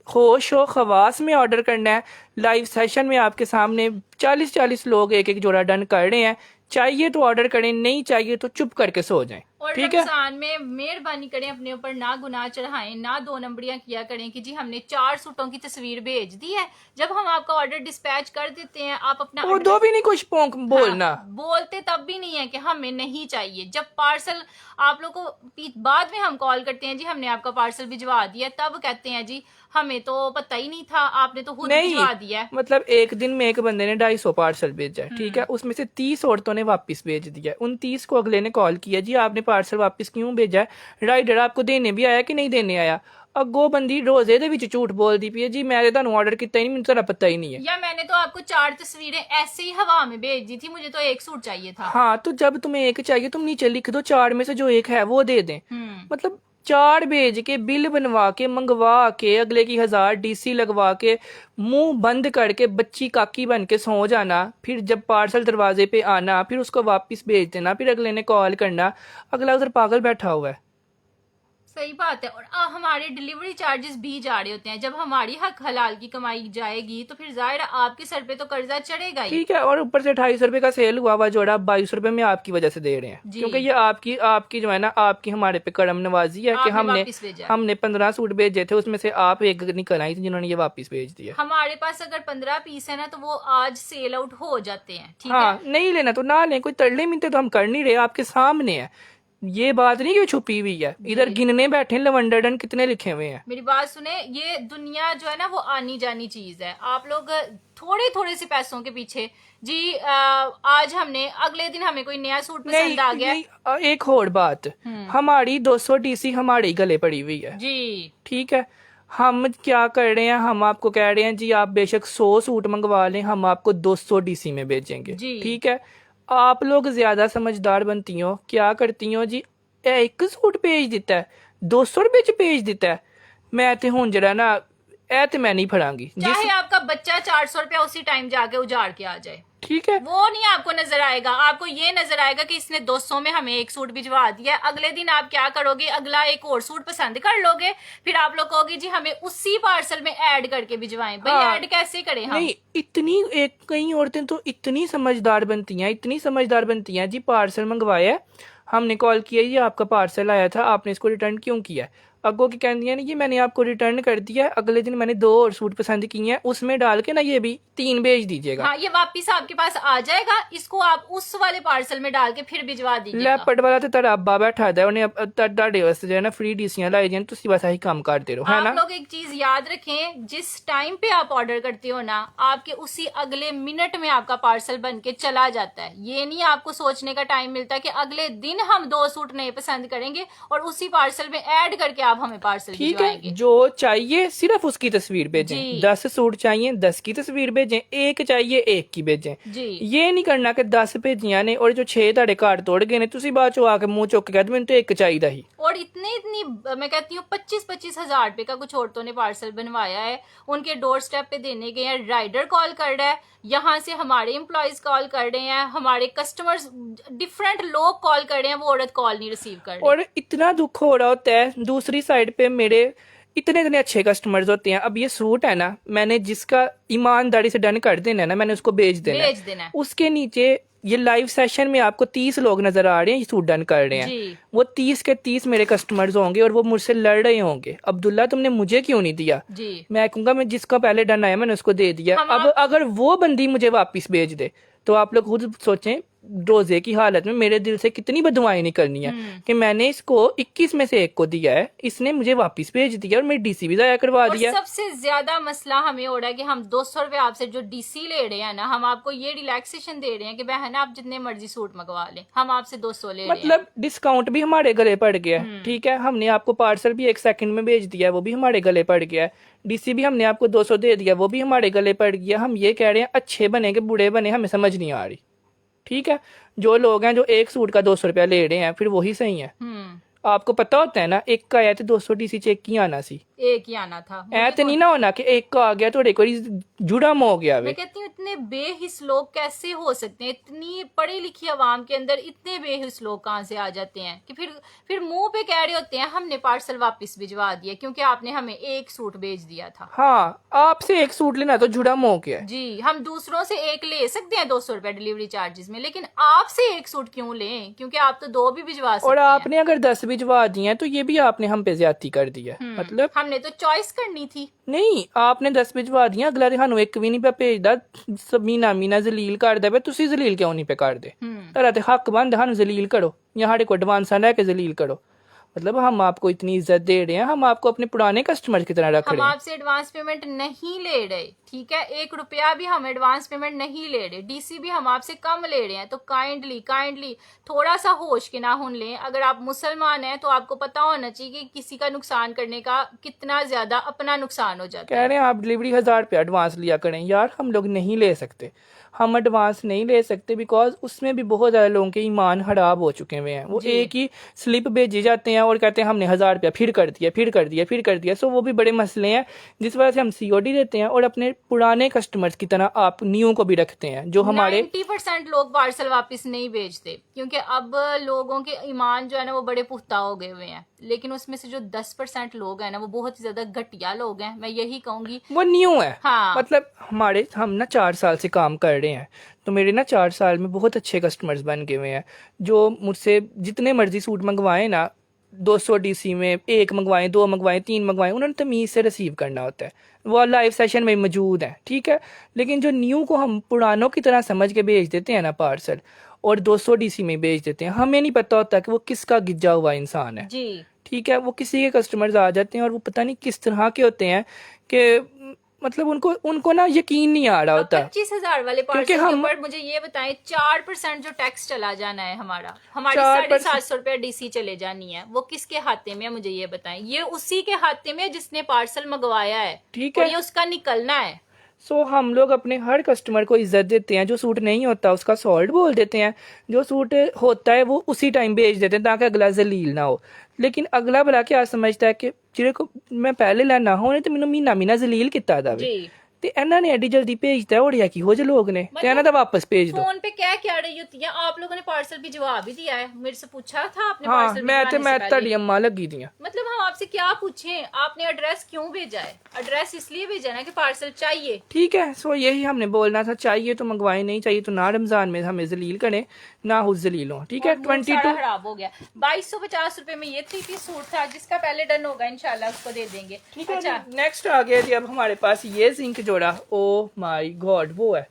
S2: होश हो खवास में ऑर्डर करना है। लाइव सेशन में आपके सामने 40-40 लोग एक एक जोड़ा डन कर रहे हैं। चाहिए तो ऑर्डर करें, नहीं चाहिए तो चुप करके सो जाएं,
S1: और
S2: ठीक है।
S1: रमजान में मेहरबानी करें, अपने ऊपर ना गुनाह चढ़ाएं, ना 2 नंबरियां किया करें कि जी हमने 4 सूटों की तस्वीर भेज दी है। जब हम आपका ऑर्डर डिस्पैच कर देते हैं, आप अपना
S2: वो दो भी नहीं कुछ पोंक बोलना।
S1: हाँ, बोलते तब भी नहीं है कि हमें नहीं चाहिए। जब पार्सल आप लोग को बाद में हम कॉल करते हैं, जी हमने आपका पार्सल भिजवा दिया, तब कहते हैं जी हमें तो पता ही नहीं था, आपने तो खुद भिजवा दिया।
S2: मतलब एक दिन में एक बंदे ने 250 पार्सल भेजा है, ठीक है, उसमें से 30 औरतों ने वापस भेज दिया। उन 30 को अगले ने कॉल किया, जी आपने पार्सल वापस क्यों भेजा है, राइडर आपको देने भी आया कि नहीं देने आया। अगो बंदी रोजे दे विच झूठ बोलदी पई है, जी मैं तुहानू ऑर्डर किया ही नहीं, मैनू तेरा पता ही नहीं है।
S1: या मैंने तो आपको 4 तस्वीरें ऐसे ही हवा में भेज दी थी, मुझे तो एक सूट चाहिए था।
S2: हाँ, तो जब तुम्हें एक चाहिए तुम नीचे लिख दो 4 में से जो एक है वो दे दें। मतलब 4 भेज के बिल बनवा के मंगवा के अगले की 1000 डीसी लगवा के मुंह बंद करके बच्ची काकी बन के सो जाना, फिर जब पार्सल दरवाजे पे आना, फिर उसको वापस भेज देना, फिर अगले ने कॉल करना, अगला उधर पागल बैठा हुआ है।
S1: सही बात है। और हमारे डिलीवरी चार्जेस भी जा रहे होते हैं। जब हमारी हक हलाल की कमाई जाएगी तो फिर जाहिर आपके सर पे तो कर्जा चढ़ेगा ही,
S2: ठीक है। और ऊपर से 250 रुपए का सेल हुआ जोड़ा 22 रुपए में आपकी वजह से दे रहे हैं, क्योंकि ये आपकी जो है ना, आपकी हमारे पे करम नवाजी है कि हमने 15 सूट भेजे थे, उसमें से आप एक निकल आई थी जिन्होंने ये वापस भेज दिया।
S1: हमारे पास अगर 15 पीस है ना, तो वो आज सेल आउट हो जाते हैं, ठीक
S2: हाँ,
S1: है।
S2: नहीं लेना तो ना लें, कोई तरले मिनते तो हम कर नहीं रहे, आपके सामने है। ये बात नहीं कि छुपी हुई है, इधर गिनने बैठे लवंडरडन कितने लिखे हुए हैं।
S1: मेरी बात सुने, ये दुनिया जो है ना वो आनी जानी चीज है। आप लोग थोड़े थोड़े से पैसों के पीछे जी आज हमने, अगले दिन हमें कोई नया सूट पसंद आ गया।
S2: एक और बात, हमारी 200 डीसी हमारे गले पड़ी हुई है
S1: जी,
S2: ठीक है। हम क्या कर रहे हैं, हम आपको कह रहे हैं जी आप बेशक 100 सूट मंगवा लें, हम आपको 200 डीसी में भेजेंगे, ठीक है। आप लोग ज्यादा समझदार बनती हो, क्या करती हो जी, एक सूट भेज दिता है 200 रुपए च भेज दिता है। मैं ते हुन जरा ना ए तो मैं नहीं फड़ांगी।
S1: चाहे आपका बच्चा 400 रुपया उसी टाइम जाके उजाड़ के आ जाए,
S2: ठीक है,
S1: वो नहीं आपको नजर आएगा। आपको ये नजर आएगा कि इसने 200 में हमें एक सूट भिजवा दिया। अगले दिन आप क्या करोगे, अगला एक और सूट पसंद कर लोगे, फिर आप लोग कहोगे जी हमें उसी पार्सल में ऐड करके भिजवाएं। भाई
S2: हाँ,
S1: ऐड कैसे करें हम?
S2: नहीं इतनी एक कई औरतें तो इतनी समझदार बनती हैं, इतनी समझदार बनती हैं जी। पार्सल मंगवाया, हमने कॉल किया, ये आपका पार्सल आया था, आपने इसको रिटर्न क्यों किया? अगो की कहती है ना, ये मैंने आपको रिटर्न कर दिया, अगले दिन मैंने 2 और सूट पसंद किए हैं, उसमें डाल के ना ये भी 3 भेज दीजिएगा।
S1: हाँ, ये वापिस आपके पास आ जाएगा, इसको आप उस वाले पार्सल में डाल के फिर भिजवा दीजिएगा।
S2: लैपट वाला तो तेरा अब्बा बैठा था, उन्हें ਤੁਹਾਡੇ ਵਾਸਤੇ जो है ना फ्री डीसीयां लाई दी, ਤੁਸੀਂ बस यही काम करते रहो, है ना।
S1: आप लोग एक चीज याद रखें, जिस टाइम पे आप ऑर्डर करते हो ना, आपके उसी अगले मिनट में आपका पार्सल बन के चला जाता है। ये नहीं आपको सोचने का टाइम मिलता कि अगले दिन हम 2 सूट नए पसंद करेंगे और उसी पार्सल में ऐड करके आप हमें पार्सल
S2: ठीक है, जो चाहिए सिर्फ उसकी तस्वीर भेजें। 10 सूट चाहिए 10 की तस्वीर भेजें, एक चाहिए 1 की भेजें
S1: जी।
S2: ये नहीं करना कि 10 भेजियां ने और जो 6 ਤੁਹਾਡੇ ਘਰ ਤੋੜ ਗਏ ਨੇ ਤੁਸੀਂ ਬਾਅਦ ਚੋਂ ਆ ਕੇ ਮੂੰਹ ਚੁੱਕ ਕੇ ਕਹਿੰਦੇ ਮੈਨੂੰ ਤਾਂ ਇੱਕ ਚਾਹੀਦਾ ਹੀ।
S1: और इतनी मैं कहती हूँ 25-25 हजार रुपए का कुछ औरतों ने पार्सल बनवाया है, उनके डोर स्टेप पे देने गए हैं, राइडर कॉल कर रहा है, यहाँ से हमारे एम्प्लॉयज कॉल कर रहे हैं, हमारे कस्टमर्स डिफरेंट लोग कॉल कर रहे हैं, वो औरत कॉल नहीं रिसीव कर रही।
S2: और इतना दुख हो रहा होता है, दूसरी साइड पे मेरे इतने इतने अच्छे कस्टमर्स होते हैं। अब ये सूट है ना, मैंने जिसका ईमानदारी से डन कर देना है ना, मैंने उसको भेज देना है। उसके नीचे ये लाइव सेशन में आपको 30 लोग नजर आ रहे हैं, ये सूट डन कर रहे हैं, वो 30 के 30 मेरे कस्टमर्स होंगे और वो मुझसे लड़ रहे होंगे, अब्दुल्ला तुमने मुझे क्यों नहीं दिया जी। मैं कहूंगा मैं जिसका पहले डन आया मैंने उसको दे दिया। अब अगर वो बंदी मुझे वापस भेज दे तो आप लोग खुद सोचें रोजे की हालत में मेरे दिल से कितनी बददुआएं निकलनी है कि मैंने इसको 21 में से 1 को दिया है, इसने मुझे वापस भेज दिया और मेरी डीसी भी जाया करवा दिया।
S1: सबसे ज्यादा मसला हमें हो रहा है कि हम 200 रुपए आपसे जो डीसी ले रहे हैं ना, हम आपको ये रिलैक्सेशन दे रहे हैं कि बहन आप जितने मर्जी सूट मंगवा लें, हम आपसे 200 ले रहे हैं।
S2: मतलब डिस्काउंट भी हमारे गले पड़ गया, ठीक है। हमने आपको पार्सल भी 1 सेकंड में भेज दिया, वो भी हमारे गले पड़ गया है। डीसी भी हमने आपको 200 दे दिया, वो भी हमारे गले पड़ गया। हम ये कह रहे हैं अच्छे बने कि बुरे बने, हमें समझ नहीं आ रही, ठीक है। जो लोग हैं जो एक सूट का 200 रुपया ले रहे हैं फिर वही सही है। आपको पता होता है ना, एक का आया तो 200 डीसी चेक की आना सी,
S1: एक ही आना था।
S2: ऐसे नहीं ना होना कि एक का आ गया तो एक जुड़ा हो गया।
S1: मैं कहती हूँ इतने बेहिस लोग कैसे हो सकते हैं, इतनी पढ़ी लिखी आवाम के अंदर इतने बेहिस लोग कहाँ से आ जाते हैं कि फिर मुंह पे कह रहे होते हैं हमने पार्सल वापस भिजवा दिया क्योंकि आपने हमें एक सूट भेज दिया था।
S2: हाँ, आपसे एक सूट लेना तो जुड़ा हो गया
S1: जी। हम दूसरों से एक ले सकते हैं 200 रुपया डिलीवरी चार्जेस में, लेकिन आपसे एक सूट क्यों लें, क्योंकि आप तो 2 भी भिजवा सकते हैं।
S2: और आपने अगर 10 भिजवा दिए तो ये भी आपने हम पे ज्यादती कर दिया। मतलब
S1: हमने तो चॉइस करनी थी।
S2: नहीं, आपने 10 भिजवा दिया, अगला दिखानो एक भी नहीं पे भेजदा, मीना मीना जलील कर दे पे, तुसी जलील क्यों नहीं पे कर दे? तेरा ते हक बनदा हानू जलील करो या साडे को एडवांस लेके जलील करो। मतलब हम आपको इतनी इज्जत दे रहे हैं, हम आपको अपने पुराने कस्टमर की तरह रख रहे हैं।
S1: हम आपसे एडवांस पेमेंट नहीं ले रहे, ठीक है, 1 रुपया भी हम एडवांस पेमेंट नहीं ले रहे, डीसी भी हम आपसे कम ले रहे हैं। तो काइंडली थोड़ा सा होश के नाखून लें। अगर आप मुसलमान हैं तो आपको पता होना चाहिए कि किसी का नुकसान करने का कितना ज्यादा अपना नुकसान हो जाता है।
S2: कह रहे हैं आप डिलीवरी 1000 रुपया एडवांस लिया करें। यार हम लोग नहीं ले सकते, हम एडवांस नहीं ले सकते बिकॉज उसमें भी बहुत ज्यादा लोगों के ईमान खराब हो चुके हुए हैं। वो एक ही स्लिप भेजे जाते हैं और कहते हैं हमने 1000 रुपया फिर कर दिया। सो वो भी बड़े मसले हैं जिस वजह से हम सीओडी देते हैं और अपने पुराने कस्टमर्स की तरह आप न्यू को भी रखते हैं। जो हमारे
S1: 90% लोग पार्सल वापस नहीं भेजते क्योंकि अब लोगों के ईमान जो है ना वो बड़े पुख्ता हो गए हुए हैं, लेकिन उसमें से जो 10% लोग हैं ना वो बहुत ही ज्यादा घटिया लोग हैं। मैं यही कहूंगी
S2: वो न्यू है।
S1: हाँ।
S2: मतलब हम ना 4 साल से काम कर रहे हैं तो मेरे ना 4 साल में बहुत अच्छे कस्टमर्स बन गए हुए हैं जो मुझसे जितने मर्जी सूट मंगवाए ना, 200 डीसी में 1 मंगवाएं, 2 मंगवाएं, 3 मंगवाएं, उन्होंने तमीज़ से रिसीव करना होता है। वो लाइव सेशन में मौजूद है, ठीक है। लेकिन जो न्यू को हम पुरानों की तरह समझ के भेज देते हैं ना पार्सल, और 200 डीसी में भेज देते हैं, हमें नहीं पता होता कि वो किसका गिज्जा हुआ इंसान है जी। ठीक है, वो किसी के कस्टमर्स आ जाते हैं और वो पता नहीं किस तरह के होते हैं कि मतलब उनको ना यकीन नहीं आ रहा होता।
S1: 25,000 वाले पार्सल के ऊपर मुझे ये बताएं 4% जो टैक्स चला जाना है हमारी 750 रुपया डीसी चले जानी है, वो किसके हाथे में है मुझे ये बताएं। ये उसी के हाथे में जिसने पार्सल मंगवाया है, ठीक है, ये उसका निकलना है।
S2: सो हम लोग अपने हर कस्टमर को इज्जत देते हैं। जो सूट नहीं होता उसका सॉल्ट बोल देते हैं, जो सूट होता है वो उसी टाइम भेज देते हैं ताकि अगला जलील ना हो। लेकिन अगला भला क्या समझता है कि जिरे को मैं पहले लेना हो ने तो मैनू महीना महीना जलील किता जावे ते इन्होंने एडी जल्दी भेजता है और की हो जो लोग ने ते इन्हों दा वापस भेज दो।
S1: फोन पे क्या रही होती है। आप लोगों ने पार्सल भी जवाब ही दिया है, मेरे से पूछा था आपने
S2: हाँ,
S1: पार्सल
S2: मैं तड़ी अम्मा लगी दी।
S1: मतलब हम आपसे क्या पूछें, आपने एड्रेस क्यों भेजा है? एड्रेस इसलिए भेजा ना कि पार्सल चाहिए।
S2: ठीक है, सो यही हमने बोलना था, चाहिए तो मंगवाए, नहीं चाहिए तो ना रमजान में हमें जलील करें ना खुद जलील हो। ठीक है, 22
S1: खराब हो गया। 2250 रुपए में ये 3 पीस सूट था, जिसका पहले डन होगा इंशाल्लाह उसको दे देंगे।
S2: ठीक है। अच्छा, नेक्स्ट आ गया जी अब हमारे पास ये जिंक जोड़ा। ओ माय गॉड, वो है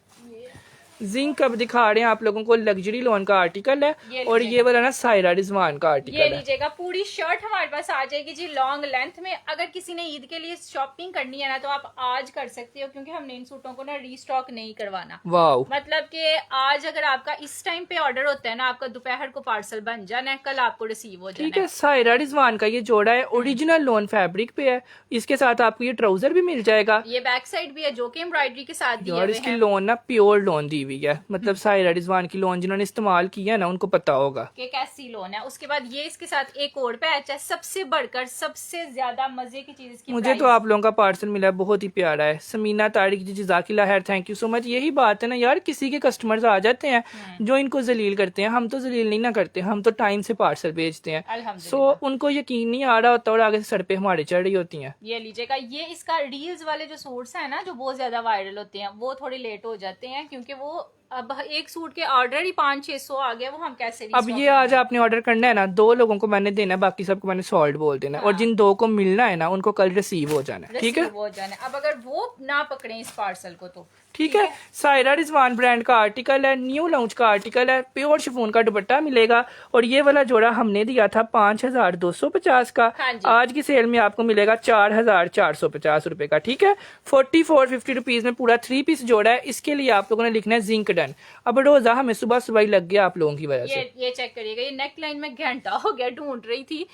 S2: जिंक। अब दिखा रहे हैं आप लोगों को, लग्जरी लोन का आर्टिकल है और ये वाला ना सायरा रिजवान का आर्टिकल है।
S1: ये लीजिएगा, पूरी शर्ट हमारे पास आ जाएगी जी लॉन्ग लेंथ में। अगर किसी ने ईद के लिए शॉपिंग करनी है ना तो आप आज कर सकते हो, क्योंकि हमने इन सूटों को ना रीस्टॉक नहीं करवाना।
S2: वाओ,
S1: मतलब कि आज अगर आपका इस टाइम पे ऑर्डर होता है ना, आपका दोपहर को पार्सल बन जाना है, कल आपको रिसीव हो जाना है।
S2: ठीक है, सायरा रिजवान का ये जोड़ा है, ओरिजिनल लोन फैब्रिक पे है। इसके साथ आपको ये ट्राउजर भी मिल जाएगा,
S1: ये बैक साइड भी है जो कि एम्ब्रॉयडरी के साथ दिया हुआ है।
S2: इसकी लोन ना प्योर लोन दी हुई है, मतलब सायरा रिजवान की लोन जिन्होंने इस्तेमाल किया ना उनको पता होगा
S1: कि कैसी लोन है। उसके बाद ये इसके साथ एक और पैच है, सबसे बढ़कर सबसे ज्यादा मजे की चीज इसकी
S2: मुझे तो आप लोगों का पार्सल मिला है, बहुत ही प्यारा है। समीना तारिक जी, जजाकिल्लाह खैर, थैंक यू सो मच। यही बात है ना यार, किसी के कस्टमर्स आ जाते हैं जो इनको जलील करते हैं। हम तो जलील नहीं ना करते, हम तो टाइम से पार्सल भेजते हैं। सो उनको यकीन नहीं आ रहा होता और आगे से सर पे हमारे चढ़ रही होती हैं।
S1: ये लीजिएगा, ये इसका रील्स वाले जो सूट्स है ना जो बहुत ज्यादा वायरल होते हैं वो थोड़े लेट हो जाते हैं, क्योंकि वो अब एक सूट के ऑर्डर ही 500-600 आ गया, वो हम कैसे
S2: अब ये आज आपने ऑर्डर करना है ना, 2 लोगों को मैंने देना है, बाकी सबको मैंने सॉल्ट बोल देना है। और जिन 2 को मिलना है ना उनको कल रिसीव हो जाना है। ठीक है,
S1: हो जाना है। अब अगर वो ना पकड़े इस पार्सल को तो
S2: ठीक है। सायरा रिजवान ब्रांड का आर्टिकल है, न्यू लॉन्च का आर्टिकल है, प्योर शिफॉन का दुपट्टा मिलेगा। और ये वाला जोड़ा हमने दिया था 5250 का, आज की सेल में आपको मिलेगा 4450 रुपए का। ठीक है, 4450 रुपीज में पूरा 3 पीस जोड़ा है। इसके लिए आप लोगों ने लिखना है जिंक डन। अब रोजा हमें सुबह सुबह ही लग गया आप लोगों की वजह से।
S1: ये चेक करिएगा, ये नेक लाइन में घंटा हो गया ढूंढ रही थी।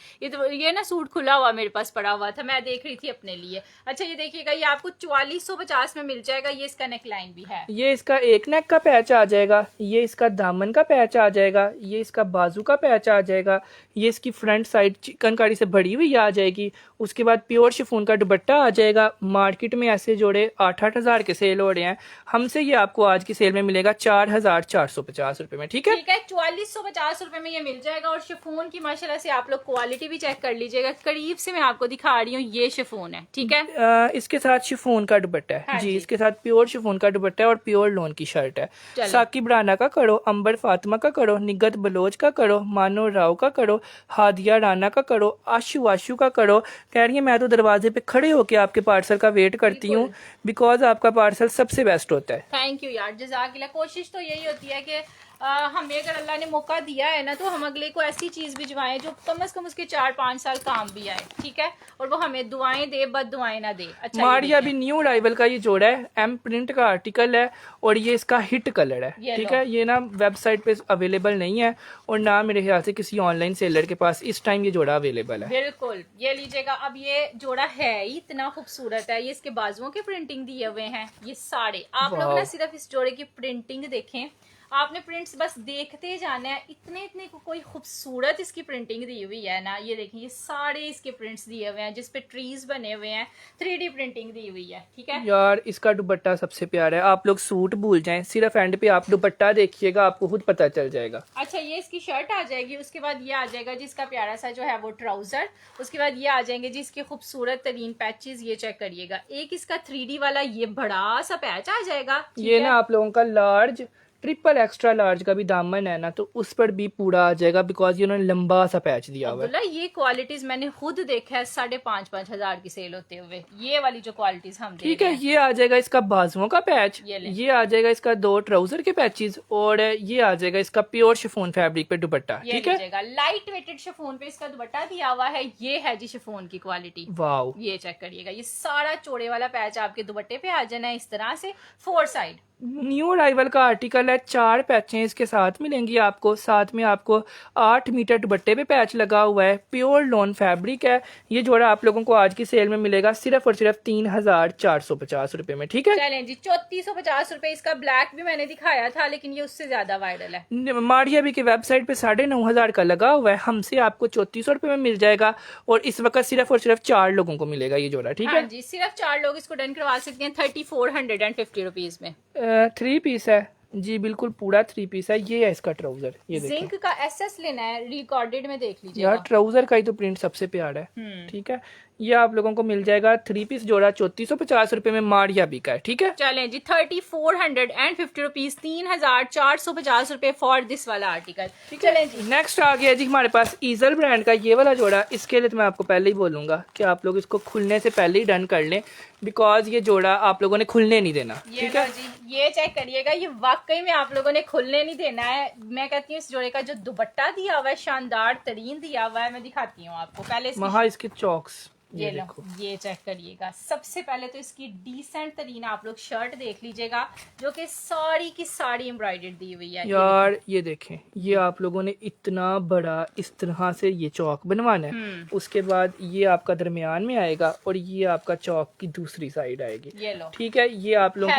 S1: ये ना सूट खुला हुआ मेरे पास पड़ा हुआ था, मैं देख रही थी अपने लिए। अच्छा, ये देखिएगा, ये आपको 4450 में मिल जाएगा। ये इसका नेक लाइन भी है,
S2: ये इसका एक नेक का पैच आ जाएगा, ये इसका दामन का पैच आ जाएगा, ये इसका बाजू का पैच आ जाएगा, ये इसकी फ्रंट साइड चिकनकारी से भरी हुई आ जाएगी। उसके बाद प्योर शिफॉन का दुपट्टा आ जाएगा। मार्केट में ऐसे जोड़े 8-8 हजार के सेल हो रहे हैं, हमसे ये आपको आज की सेल में मिलेगा 4450 रुपए में। ठीक है,
S1: 4450 रुपए में ये मिल जाएगा। और शिफॉन की माशाल्लाह से आप लोग क्वालिटी भी चेक कर लीजिएगा, करीब से मैं आपको दिखा रही हूँ। ये शिफॉन है, ठीक है।
S2: इसके साथ शिफॉन का दुपट्टा है। जी, इसके साथ प्योर शिफॉन का दुपट्टा है और प्योर लोन की शर्ट है। साकिब राना का करो, अंबर फातिमा का करो, निगत बलोच का करो, मानो राव का करो, हादिया राना का करो, आशु का करो। कह रही है मैं तो दरवाजे पे खड़े होके आपके पार्सल का वेट करती हूँ, बिकॉज आपका पार्सल सबसे बेस्ट होता है।
S1: थैंक यू यार, जज़ाकिल्लाह। कोशिश तो यही होती है कि हमें अगर अल्लाह ने मौका दिया है ना तो हम अगले को ऐसी चीज भिजवाएं जो कम से कम उसके 4-5 साल काम भी आए। ठीक है, और वो हमें दुआएं दे, बद दुआएं ना दे। अच्छा,
S2: मारिया भी न्यू अराइवल का ये जोड़ा है, एम प्रिंट का आर्टिकल है और ये इसका हिट कलर है। ठीक है, ये ना वेबसाइट पे अवेलेबल नहीं है और ना मेरे ख्याल से किसी ऑनलाइन सेलर के पास इस टाइम ये जोड़ा अवेलेबल है।
S1: बिल्कुल, ये लीजिएगा। अब ये जोड़ा है इतना खूबसूरत है, ये इसके बाजुओं के प्रिंटिंग दिए हुए हैं। ये साड़े आप लोग ना सिर्फ इस जोड़े की प्रिंटिंग देखें, आपने प्रिंट्स बस देखते जाना है। इतने कोई खूबसूरत इसकी प्रिंटिंग दी हुई है ना। ये देखिए, ये सारे इसके प्रिंट्स दिए हुए हैं जिसपे ट्रीज बने हुए हैं, 3D प्रिंटिंग दी हुई है। ठीक है
S2: यार, इसका दुपट्टा सबसे प्यारा है। आप लोग सूट भूल जाएं, सिर्फ एंड पे आप दुपट्टा देखिएगा, आपको खुद पता चल जाएगा।
S1: अच्छा, ये इसकी शर्ट आ जाएगी। उसके बाद ये आ जाएगा जिसका प्यारा सा जो है वो ट्राउजर। उसके बाद ये आ जाएंगे जिसके खूबसूरत तरीन पैचेस। ये चेक करिएगा, एक इसका 3D वाला ये बड़ा सा पैच आ जाएगा।
S2: ये ना आप लोगों का लार्ज, ट्रिपल एक्स्ट्रा लार्ज का भी दामन है ना, तो उस पर भी पूरा आ जाएगा, बिकॉज ये उन्होंने लंबा सा पैच दिया हुआ है।
S1: ये क्वालिटीज मैंने खुद देखा है 5,500 हजार की सेल होते हुए, ये वाली जो क्वालिटीज हम
S2: ठीक है। ये आ जाएगा इसका बाजुओं का पैच, ये आ जाएगा इसका 2 ट्राउजर के पैचेस और ये आ जाएगा इसका प्योर शिफॉन फैब्रिक पे दुपट्टा। ठीक है,
S1: लाइट वेटेड शिफॉन पे इसका दुपट्टा दिया हुआ है। ये है जी शिफॉन की क्वालिटी।
S2: वाओ,
S1: ये चेक करिएगा, ये सारा चौड़े वाला पैच आपके दुपट्टे पे आ जाना है इस तरह से 4 साइड।
S2: न्यू अराइवल का आर्टिकल है, 4 पैचें इसके साथ मिलेंगी आपको, साथ में आपको 8 मीटर दुपट्टे पे पैच लगा हुआ है, प्योर लॉन फैब्रिक है। ये जोड़ा आप लोगों को आज की सेल में मिलेगा सिर्फ और सिर्फ 3450 रुपए में, ठीक है।
S1: चलें जी, 3450 रुपए। इसका ब्लैक भी मैंने दिखाया था लेकिन ये उससे ज्यादा वायरल है।
S2: मारिया भी की वेबसाइट पे 9500 का लगा हुआ है, हमसे आपको 3400 रुपए में मिल जाएगा और इस वक्त सिर्फ और सिर्फ 4 लोगों को मिलेगा ये जोड़ा, ठीक
S1: हाँ
S2: है
S1: जी, सिर्फ 4 लोग इसको डन करवा सकते हैं 3450 रुपीज में।
S2: 3 पीस है जी, बिल्कुल पूरा 3 पीस है। ये है इसका ट्राउजर, ये देखिए
S1: जिंक का एसएस लेना है, रिकॉर्डेड में देख लीजिए
S2: यार, ट्राउजर का ही तो प्रिंट सबसे प्यारा है, ठीक है। ये आप लोगों को मिल जाएगा 3 पीस जोड़ा 3450 रुपए में, मारिया भी का है, ठीक है।
S1: चलें जी, 3450 रुपीज, 3450 रुपए फॉर दिस वाला आर्टिकल। चलें जी,
S2: नेक्स्ट आ गया जी हमारे पास ईजल ब्रांड का ये वाला जोड़ा। इसके लिए तो मैं आपको पहले ही बोलूंगा कि आप लोग इसको खुलने से पहले ही डन कर लें, बिकॉज ये जोड़ा आप लोगों ने खुलने नहीं देना, ठीक है
S1: जी। ये चेक करिएगा, ये वाकई में आप लोगों ने खुलने नहीं देना है। मैं कहती हूँ इस जोड़े का जो दुपट्टा दिया हुआ है शानदार तरीन दिया हुआ है। मैं दिखाती हूँ आपको पहले
S2: इसके चॉक्स,
S1: ये लो, ये चेक करिएगा। सबसे पहले तो इसकी डिसेंट तरीन आप लोग शर्ट देख लीजिएगा जो कि साड़ी की साड़ी एम्ब्रॉयडर्ड दी हुई है
S2: यार। ये देखें, ये आप लोगों ने इतना बड़ा इस तरह से ये चौक बनवाना है, उसके बाद ये आपका दरमियान में आएगा और ये आपका चौक की दूसरी साइड आएगी,
S1: ये लो,
S2: ठीक है। ये आप लोग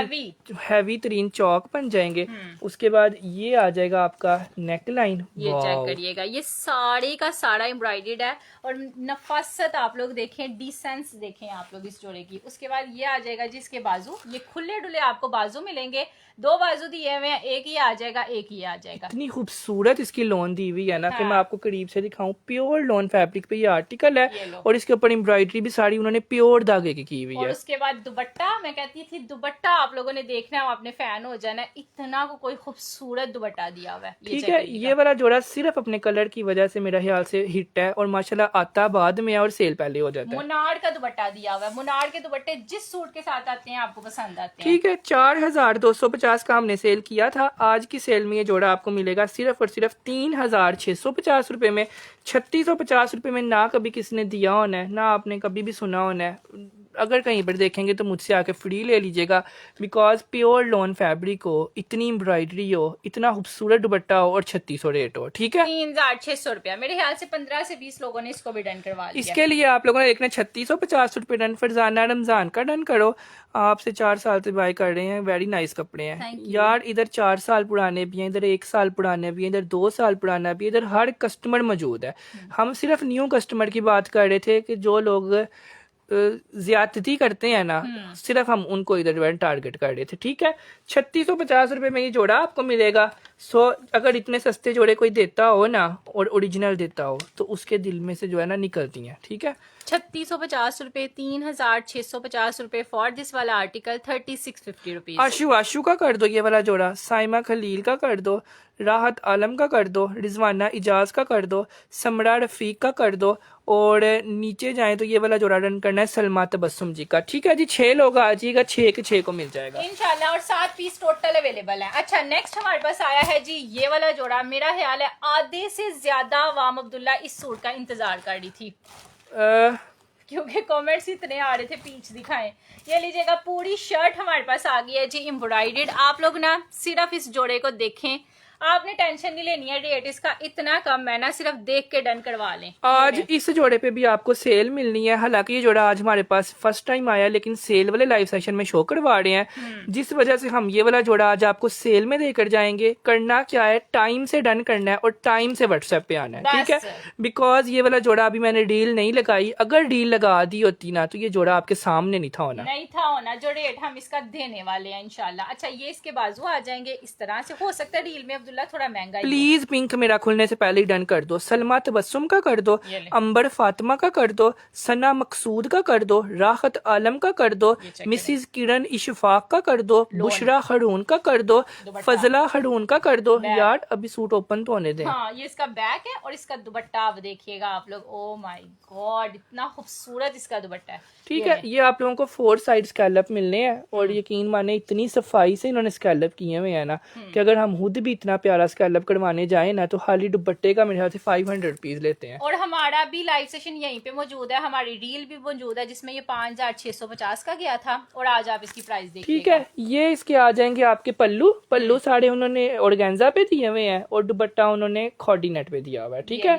S2: हैवी तरीन चौक बन जाएंगे। उसके बाद ये आ जाएगा आपका नेक लाइन,
S1: ये चेक करिएगा, ये साड़ी का साड़ा एम्ब्रॉयडर्ड है और नफासत आप लोग देखें, डिसेंस देखें आप लोग इस जोड़े की। उसके बाद ये आ जाएगा जिसके बाजू, ये खुले डुले आपको बाजू मिलेंगे, 2 बाजू दिए हुए हैं, एक ही आ जाएगा, एक ही आ जाएगा।
S2: इतनी खूबसूरत इसकी लोन दी हुई है ना कि
S1: हाँ।
S2: मैं आपको करीब से दिखाऊं। प्योर लोन फैब्रिक पे ये आर्टिकल है और इसके ऊपर एम्ब्रॉयडरी भी सारी उन्होंने प्योर धागे की हुई है।
S1: और उसके बाद दुपट्टा, मैं कहती थी दुपट्टा आप लोगों ने देखना है, अपने फैन हो जाना, इतना को कोई खूबसूरत दुपट्टा दिया हुआ है,
S2: ठीक है। ये वाला जोड़ा सिर्फ अपने कलर की वजह से मेरा ख्याल से हिट है और माशाल्लाह आता बाद में और सेल पहले हो जाता है।
S1: मुनार का दुपट्टा दिया हुआ है, मुनार के दुपट्टे जिस सूट के साथ आते हैं आपको पसंद आते हैं,
S2: ठीक है। 4250 का हमने सेल किया था, आज की सेल में ये जोड़ा आपको मिलेगा सिर्फ और सिर्फ 3650 रुपए में। 3650 रुपए में ना कभी किसी ने दिया होना है, ना आपने कभी भी सुना होना है। अगर कहीं पर देखेंगे तो मुझसे आके फ्री ले लीजिएगा, बिकॉज प्योर लॉन फैब्रिक हो, इतनी एम्ब्रॉयडरी हो, इतना खूबसूरत दुपट्टा हो और 3600 रेट हो, ठीक है।
S1: 3600 रुपया। मेरे ख्याल से 15 से 20 लोगों ने इसको भी डन करवा लिया।
S2: इसके लिए आप लोगों ने देखना 3650 रुपए डन। फरजाना रमजान का डन करो, आपसे 4 साल से बाय कर रहे हैं, वेरी नाइस कपड़े हैं यार। इधर 4 साल पुराने भी हैं, इधर 1 साल पुराने भी हैं, इधर 2 साल पुराना भी, इधर हर कस्टमर मौजूद है। हम सिर्फ न्यू कस्टमर की बात कर रहे थे कि जो लोग ज्यादती करते हैं ना, सिर्फ हम उनको इधर टारगेट कर रहे थे, ठीक है। 3650 रुपए में ये जोड़ा आपको मिलेगा। अगर इतने सस्ते जोड़े कोई देता हो ना और ओरिजिनल देता हो तो उसके दिल में से जो है ना निकलती हैं, ठीक है।
S1: 3650 रुपए, 3650 रुपए फॉर दिस वाला आर्टिकल, 3650 रुपीज।
S2: आशु का कर दो ये वाला जोड़ा, साइमा खलील का कर दो, राहत आलम का कर दो, रिजवाना इजाज का कर दो, समरा रफीक का कर दो और नीचे जाएं तो ये वाला जोड़ा रन करना है सलमा तबस्सुम जी का, ठीक है जी। 6 लोग आ जाइएगा, 6 के 6 को मिल जाएगा
S1: इंशाल्लाह और 7 पीस टोटल अवेलेबल है। अच्छा, नेक्स्ट हमारे पास आया है जी ये वाला जोड़ा। मेरा ख्याल है आधे से ज्यादा अवाम अब्दुल्ला इस सूट का इंतजार कर रही थी क्योंकि कमेंट्स इतने आ रहे थे पीच दिखाएं। ये लीजिएगा, पूरी शर्ट हमारे पास आ गई है जी एम्ब्रॉयडर्ड। आप लोग ना सिर्फ इस जोड़े को देखें, आपने टेंशन नहीं लेनी है, रेट इसका इतना कम है ना, सिर्फ देख के डन करवा लें।
S2: आज इस जोड़े पे भी आपको सेल मिलनी है। हालांकि ये जोड़ा आज हमारे पास फर्स्ट टाइम आया, लेकिन सेल वाले लाइव सेशन में शो करवा रहे हैं, जिस वजह से हम ये वाला जोड़ा आज आपको सेल में देकर जाएंगे। करना क्या है, टाइम से डन करना है और टाइम से व्हाट्सएप पे आना है, ठीक है। बिकॉज ये वाला जोड़ा अभी मैंने डील नहीं लगाई, अगर डील लगा दी होती ना तो ये जोड़ा आपके सामने नहीं था होना
S1: जो रेट हम इसका देने वाले हैं इंशाल्लाह। अच्छा, ये इसके बाजू आ जाएंगे इस तरह से, हो सकता है डील में अब्दुल्ला थोड़ा महंगा।
S2: प्लीज पिंक मेरा खुलने से पहले ही डन कर दो, सलमा तबस्सुम का कर दो, अंबर फातिमा का कर दो, सना मकसूद का कर दो, राहत आलम का कर दो, मिसिज किरण इशफाक का कर दो, बुशरा हरून का कर दो, फजला हरून का कर दो। यार अभी सूट ओपन तो होने दें।
S1: हाँ, ये इसका बैक है और इसका दुपट्टा आप देखिएगा आप लोग, ओ माय गॉड इतना खूबसूरत इसका दुपट्टा है,
S2: ठीक है। ये आप लोगों को 4 साइड स्कैलप मिलने हैं और यकीन माने इतनी सफाई से इन्होंने स्कैलप किए हुए हैं ना कि अगर हम खुद भी इतना इतना प्यारा स्कैलप करवाने जाए ना तो खाली दुपट्टे का मेरे ख्याल से 500 रुपीज लेते हैं।
S1: और हमारा भी लाइव सेशन यहीं पे मौजूद है, हमारी रील भी मौजूद है जिसमें ये 5650 का गया था और आज आप इसकी प्राइस देखिए।
S2: ठीक है, ये इसके आ जाएंगे आपके पल्लू साड़े उन्होंने ऑर्गेन्जा पे दिए हुए हैं और दुपट्टा उन्होंने खॉडी नेट पे दिया हुआ है। ठीक है,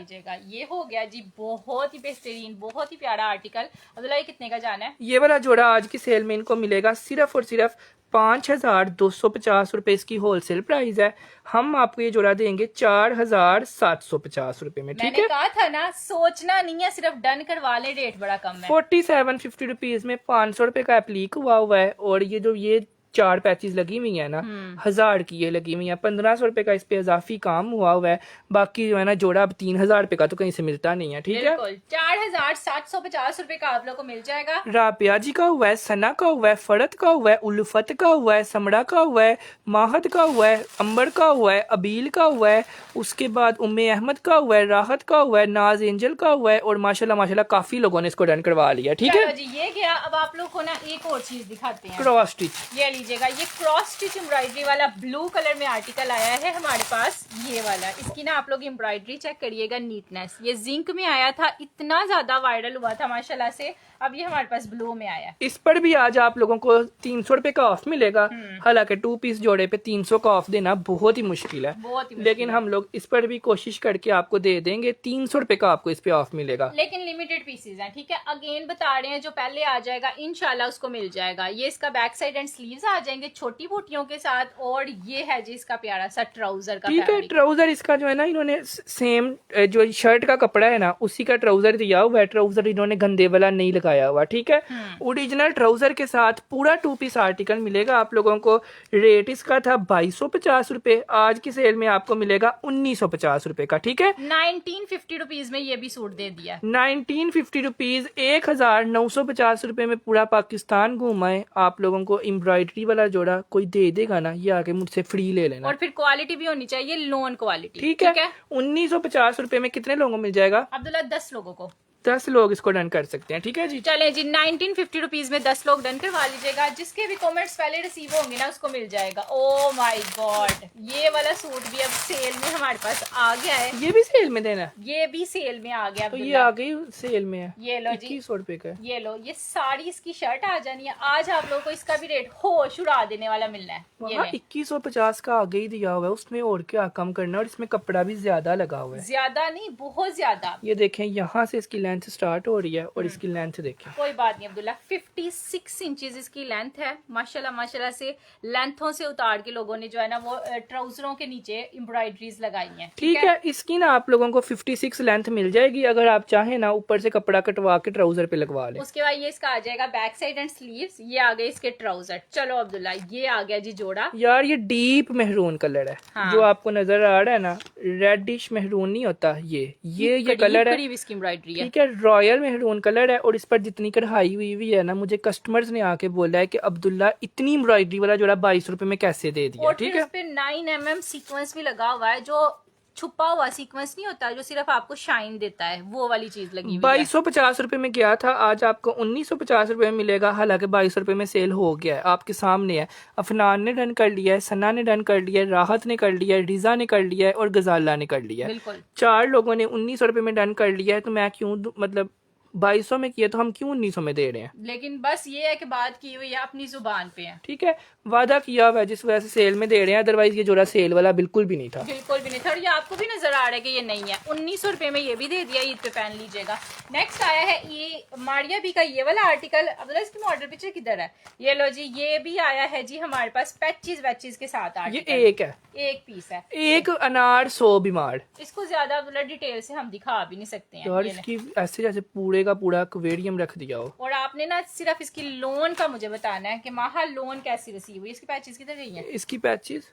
S1: ये हो गया जी, बहुत ही बेहतरीन, बहुत ही प्यारा आर्टिकल। अब्दुल्ला ये कितने का जाना है?
S2: ये वाला जोड़ा आज की सेल में इनको मिलेगा सिर्फ और सिर्फ 5250 रुपए इसकी होलसेल प्राइस है। हम आपको ये जोड़ा देंगे 4750 रुपए में। ठीक है,
S1: मैंने कहा था ना, सोचना नहीं है, सिर्फ डन करवा ले, रेट बड़ा कम है।
S2: 4750 रुपीज में 500 रुपए का एप्लीक हुआ है और ये 4 पैचेस लगी हुई है ना, 1000 की ये लगी हुई है। 1500 रुपए का इस पे इजाफी काम हुआ है। बाकी जो है ना जोड़ा अब 3000 रुपए का तो कहीं से मिलता नहीं है। ठीक है,
S1: 4750 रुपए का आप लोग को मिल जाएगा।
S2: राबिया जी का हुआ है, सना का हुआ है, फरत का हुआ है, उल्फत का हुआ है, समड़ा का हुआ है, माहद का हुआ है, अंबर का हुआ है, अबील का हुआ है, उसके बाद उम्मे अहमद का हुआ है, राहत का हुआ है, नाज एंजल का हुआ है और माशाल्लाह काफी लोगों ने इसको डन करवा लिया। ठीक है
S1: जी, ये गया। अब आप लोग को ना एक और चीज दिखाते हैं,
S2: क्रॉस स्टिच।
S1: ये लीजिएगा, ये क्रॉस स्टिच एम्ब्रॉयडरी वाला ब्लू कलर में आर्टिकल आया है हमारे पास, ये वाला। इसकी ना आप लोग एम्ब्रॉयडरी चेक करिएगा, नीटनेस। ये जिंक में आया था, इतना ज्यादा वायरल हुआ था माशाल्लाह से। अब ये हमारे पास ब्लू में आया।
S2: इस पर भी आज आप लोगों को 300 रुपए का ऑफ मिलेगा। हालांकि 2 पीस जोड़े पे 300 का ऑफ देना बहुत ही मुश्किल है, लेकिन हम लोग इस पर भी कोशिश करके आपको दे देंगे। 300 रुपए का आपको इस पे ऑफ मिलेगा,
S1: लेकिन लिमिटेड पीसेज हैं। ठीक है, अगेन बता रहे हैं, जो पहले आ जाएगा इंशाल्लाह उसको मिल जाएगा। ये इसका बैक साइड एंड स्लीव्स आ जाएंगे छोटी बूटियों के साथ और ये है जी इसका प्यारा सा ट्राउजर का।
S2: ठीक है, ट्राउजर इसका जो है ना इन्होंने सेम जो शर्ट का कपड़ा है ना उसी का ट्राउजर दिया हुआ है। ट्राउजर इन्होंने गंदे वाला नहीं लगाया हुआ। ठीक है, ओरिजिनल ट्राउजर के साथ पूरा 2 पीस आर्टिकल मिलेगा आप लोगों को। रेट इसका था 2250 रुपए, आज की सेल में आपको मिलेगा 1950 रुपए का। ठीक है,
S1: 1950 रुपीज में ये भी सूट दे दिया।
S2: 1950 रुपीज, 1950 रुपए में पूरा पाकिस्तान घुमाए। आप लोगों को एम्ब्रॉयडरी वाला जोड़ा कोई दे देगा ना, ये आके मुझसे फ्री ले लेना।
S1: और फिर क्वालिटी भी होनी चाहिए, लोन क्वालिटी।
S2: ठीक है, 1950 रुपए में कितने लोगों को मिल जाएगा?
S1: अब्दुल्ला 10 लोगों को।
S2: 10 लोग इसको डन कर सकते हैं। ठीक है जी,
S1: चले जी, 1950 रुपीज में 10 लोग डन करवा लीजिएगा। जिसके भी कमेंट्स पहले रिसीव होंगे ना उसको मिल जाएगा। ओ माय गॉड, ये वाला सूट भी अब सेल में हमारे पास आ गया है।
S2: ये भी सेल में देना है?
S1: ये भी सेल में आ गया।
S2: तो ये आ गई सेल में है।
S1: ये लो जी,
S2: 2100 रुपए का।
S1: ये लो, ये सारी इसकी शर्ट आ जानी है। आज आप लोगों को इसका भी रेट होश उड़ा देने वाला मिलना है।
S2: 2150 का आगे ही दिया हुआ है, उसमें और क्या कम करना है। और इसमें कपड़ा भी ज्यादा लगा हुआ है,
S1: ज्यादा नहीं बहुत ज्यादा।
S2: ये देखें, यहाँ से इसकी लेंथ स्टार्ट हो रही है और इसकी लेंथ देखें।
S1: कोई बात नहीं अब्दुल्ला, 56 इंचेस इसकी लेंथ है। माशाल्लाह से लेंथों से उतार के लोगों ने जो है ना वो ट्राउजरों के नीचे एम्ब्रॉयडरीज लगाई हैं।
S2: ठीक है, इसकी ना आप लोगों को 56 लेंथ मिल जाएगी। अगर आप चाहें ना ऊपर से कपड़ा कटवा के ट्राउजर पे लगवा लें।
S1: उसके बाद ये इसका आ जाएगा बैक साइड एंड स्लीव्स। ये आ गए इसके ट्राउजर। चलो अब्दुल्ला, ये आ गया जी जोड़ा।
S2: यार ये डीप मेहरून कलर है। हाँ। जो आपको नजर आ रहा है ना, रेडिश मेहरून नहीं होता, ये कलर है।
S1: इसकी एम्ब्रॉयडरी है।
S2: ठीक है, रॉयल मेहरून कलर है। और इस पर जितनी कढ़ाई हुई है ना, मुझे कस्टमर्स ने आके बोला है कि अब्दुल्ला इतनी एम्ब्रॉयडरी वाला जोड़ा 22 रुपए में कैसे दे दिया। ठीक है,
S1: उस पे 9 mm सीक्वेंस भी लगा हुआ है, जो छुपा हुआ सीक्वेंस नहीं होता, जो सिर्फ आपको शाइन देता है, वो वाली चीज लगी हुई है।
S2: 2250 रुपए में गया था, आज आपको 1950 रुपए में मिलेगा। हालांकि 22 रुपए में सेल हो गया है, आपके सामने है। अफनान ने डन कर लिया है, सना ने डन कर लिया है, राहत ने कर लिया है, रिजा ने कर लिया है और गजाला ने कर लिया है।
S1: बिल्कुल,
S2: 4 लोगों ने 1900 रुपए में डन कर लिया है। तो मैं क्यों, मतलब 2200 में किया तो हम क्यों 1900 में दे रहे हैं?
S1: लेकिन बस ये है कि बात की हुई है, अपनी जुबान पे है।
S2: ठीक है, वादा किया हुआ है, जिस वजह से सेल में दे रहे हैं। अदरवाइज ये जोड़ा सेल वाला बिल्कुल भी नहीं था,
S1: बिल्कुल भी नहीं था। और ये आपको भी नजर आ रहा है कि ये नहीं है। 1900 रुपए में ये भी दे दिया, ईद पे पहन लीजिएगा। नेक्स्ट आया है ये मारिया बी का ये वाला आर्टिकल। अब्दुल्ला इसकी मॉडल पिक्चर किधर है? ये लो जी, ये भी आया है जी हमारे पास पैचेस वैचेस के साथ आर्टिकल।
S2: ये एक है,
S1: एक पीस है।
S2: एक अनार 100 बीमार।
S1: इसको ज्यादा अब्दुल्ला डिटेल से हम दिखा भी नहीं सकते हैं।
S2: और इसकी ऐसे जैसे पूरे का पूरा एक्वेरियम रख दिया हो।
S1: और आपने ना सिर्फ इसकी लोन का मुझे बताना है कि माहा लोन कैसी रिसीव हुई। इसकी पैचेस किधर गई हैं?
S2: इसकी पैचेस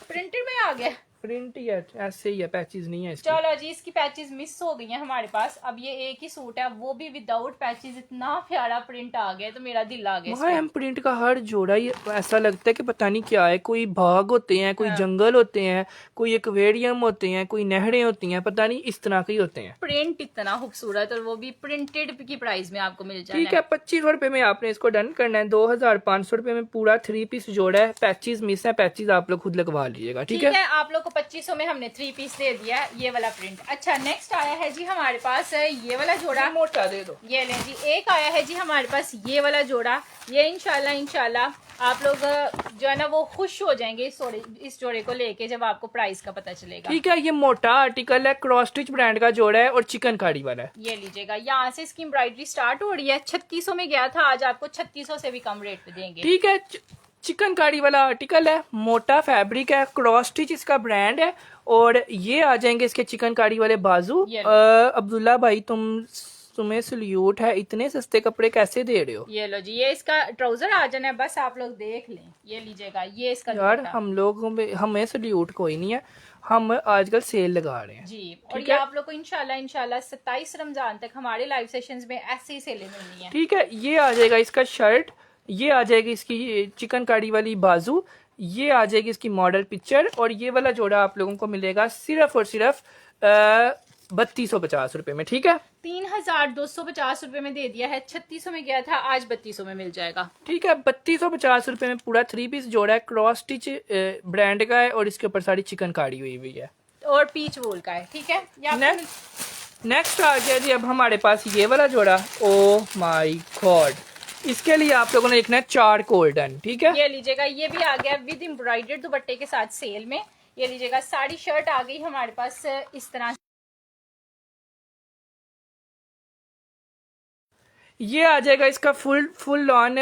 S1: प्रिंटेड में आ गया।
S2: प्रिंट ही है, ऐसे ही है, पैचेस नहीं है इसकी।
S1: चलो जी, इसकी पैचेस मिस हो गई हैं हमारे पास। अब ये एक ही सूट है, वो भी विदाउट पैचेस। इतना प्यारा प्रिंट आ गया तो मेरा दिल आ गया इस पे।
S2: वहाँ प्रिंट का हर जोड़ा ही ऐसा लगता है कि पता नहीं क्या है, कोई बाग होते हैं, कोई जंगल होते हैं, कोई एक्वेरियम होते हैं, कोई नहरें होती हैं, पता नहीं इस तरह के ही होते हैं।
S1: प्रिंट इतना खूबसूरत, और वो भी प्रिंटेड की प्राइस में आपको मिल जाएगा।
S2: ठीक है, 2500 रुपए में आपने इसको डन करना है। 2500 रुपए में पूरा 3 पीस जोड़ा है। पैचेस मिस है, पैचेस आप लोग खुद लगवा लीजिएगा। ठीक है,
S1: आप लोग को 2500 में हमने 3 पीस दे दिया है, ये वाला प्रिंट। अच्छा, नेक्स्ट आया है जी हमारे पास ये वाला जोड़ा।
S2: मोटा दे दो।
S1: ये लें जी, एक आया है जी हमारे पास ये वाला जोड़ा। ये इंशाल्लाह आप लोग जो है ना वो खुश हो जाएंगे इस जोड़े को लेके, जब आपको प्राइस का पता चलेगा।
S2: ठीक है, ये मोटा आर्टिकल है, क्रॉस स्टिच ब्रांड का जोड़ा है और चिकनकारी वाला है।
S1: ये लीजिएगा, यहाँ से इसकी एम्ब्रॉयडरी स्टार्ट हो रही है। 3600 में गया था, आज आपको 3600 से भी कम रेट पे देंगे।
S2: ठीक है, चिकनकारी वाला आर्टिकल है, मोटा फैब्रिक है, क्रॉस स्टिच इसका ब्रांड है। और ये आ जाएंगे इसके चिकनकारी वाले बाजू। अब्दुल्ला भाई तुम्हें सल्यूट है, इतने सस्ते कपड़े कैसे दे रहे हो।
S1: ये लो जी, ये इसका ट्राउजर आ जाना है, बस आप लोग देख लें। ये लीजिएगा, ये इसका
S2: यार हम लोगों में हमें सल्यूट कोई नहीं है, हम आजकल सेल लगा रहे हैं
S1: जी। और ये आप लोग को इंशाल्लाह 27 रमजान तक हमारे लाइव सेशंस में ऐसे ही सेलें मिलनी है।
S2: ठीक है, ये आ जाएगा इसका शर्ट, ये आ जाएगी इसकी चिकनकारी वाली बाजू, ये आ जाएगी इसकी मॉडल पिक्चर। और ये वाला जोड़ा आप लोगों को मिलेगा सिर्फ और सिर्फ 3250 रुपए में। ठीक है,
S1: 3250 रुपए में दे दिया है। 3600 में गया था, आज 3200 में मिल जाएगा।
S2: ठीक है, 3250 रुपए में पूरा 3 पीस जोड़ा है, क्रॉस स्टिच ब्रांड का है और इसके ऊपर सारी चिकनकारी हुई हुई है
S1: और पीच वूल का है। ठीक है,
S2: नेक्स्ट आ गया जी अब हमारे पास ये वाला जोड़ा। ओ माय गॉड, इसके लिए आप लोगों ने लिखना है 4 गोल्डन। ठीक है,
S1: ये लीजिएगा, ये भी आ गया विद एम्ब्रॉयडर्ड दुपट्टे के साथ सेल में। ये लीजिएगा, साड़ी शर्ट आ गई हमारे पास इस तरह।
S2: ये आ जाएगा इसका फुल लॉन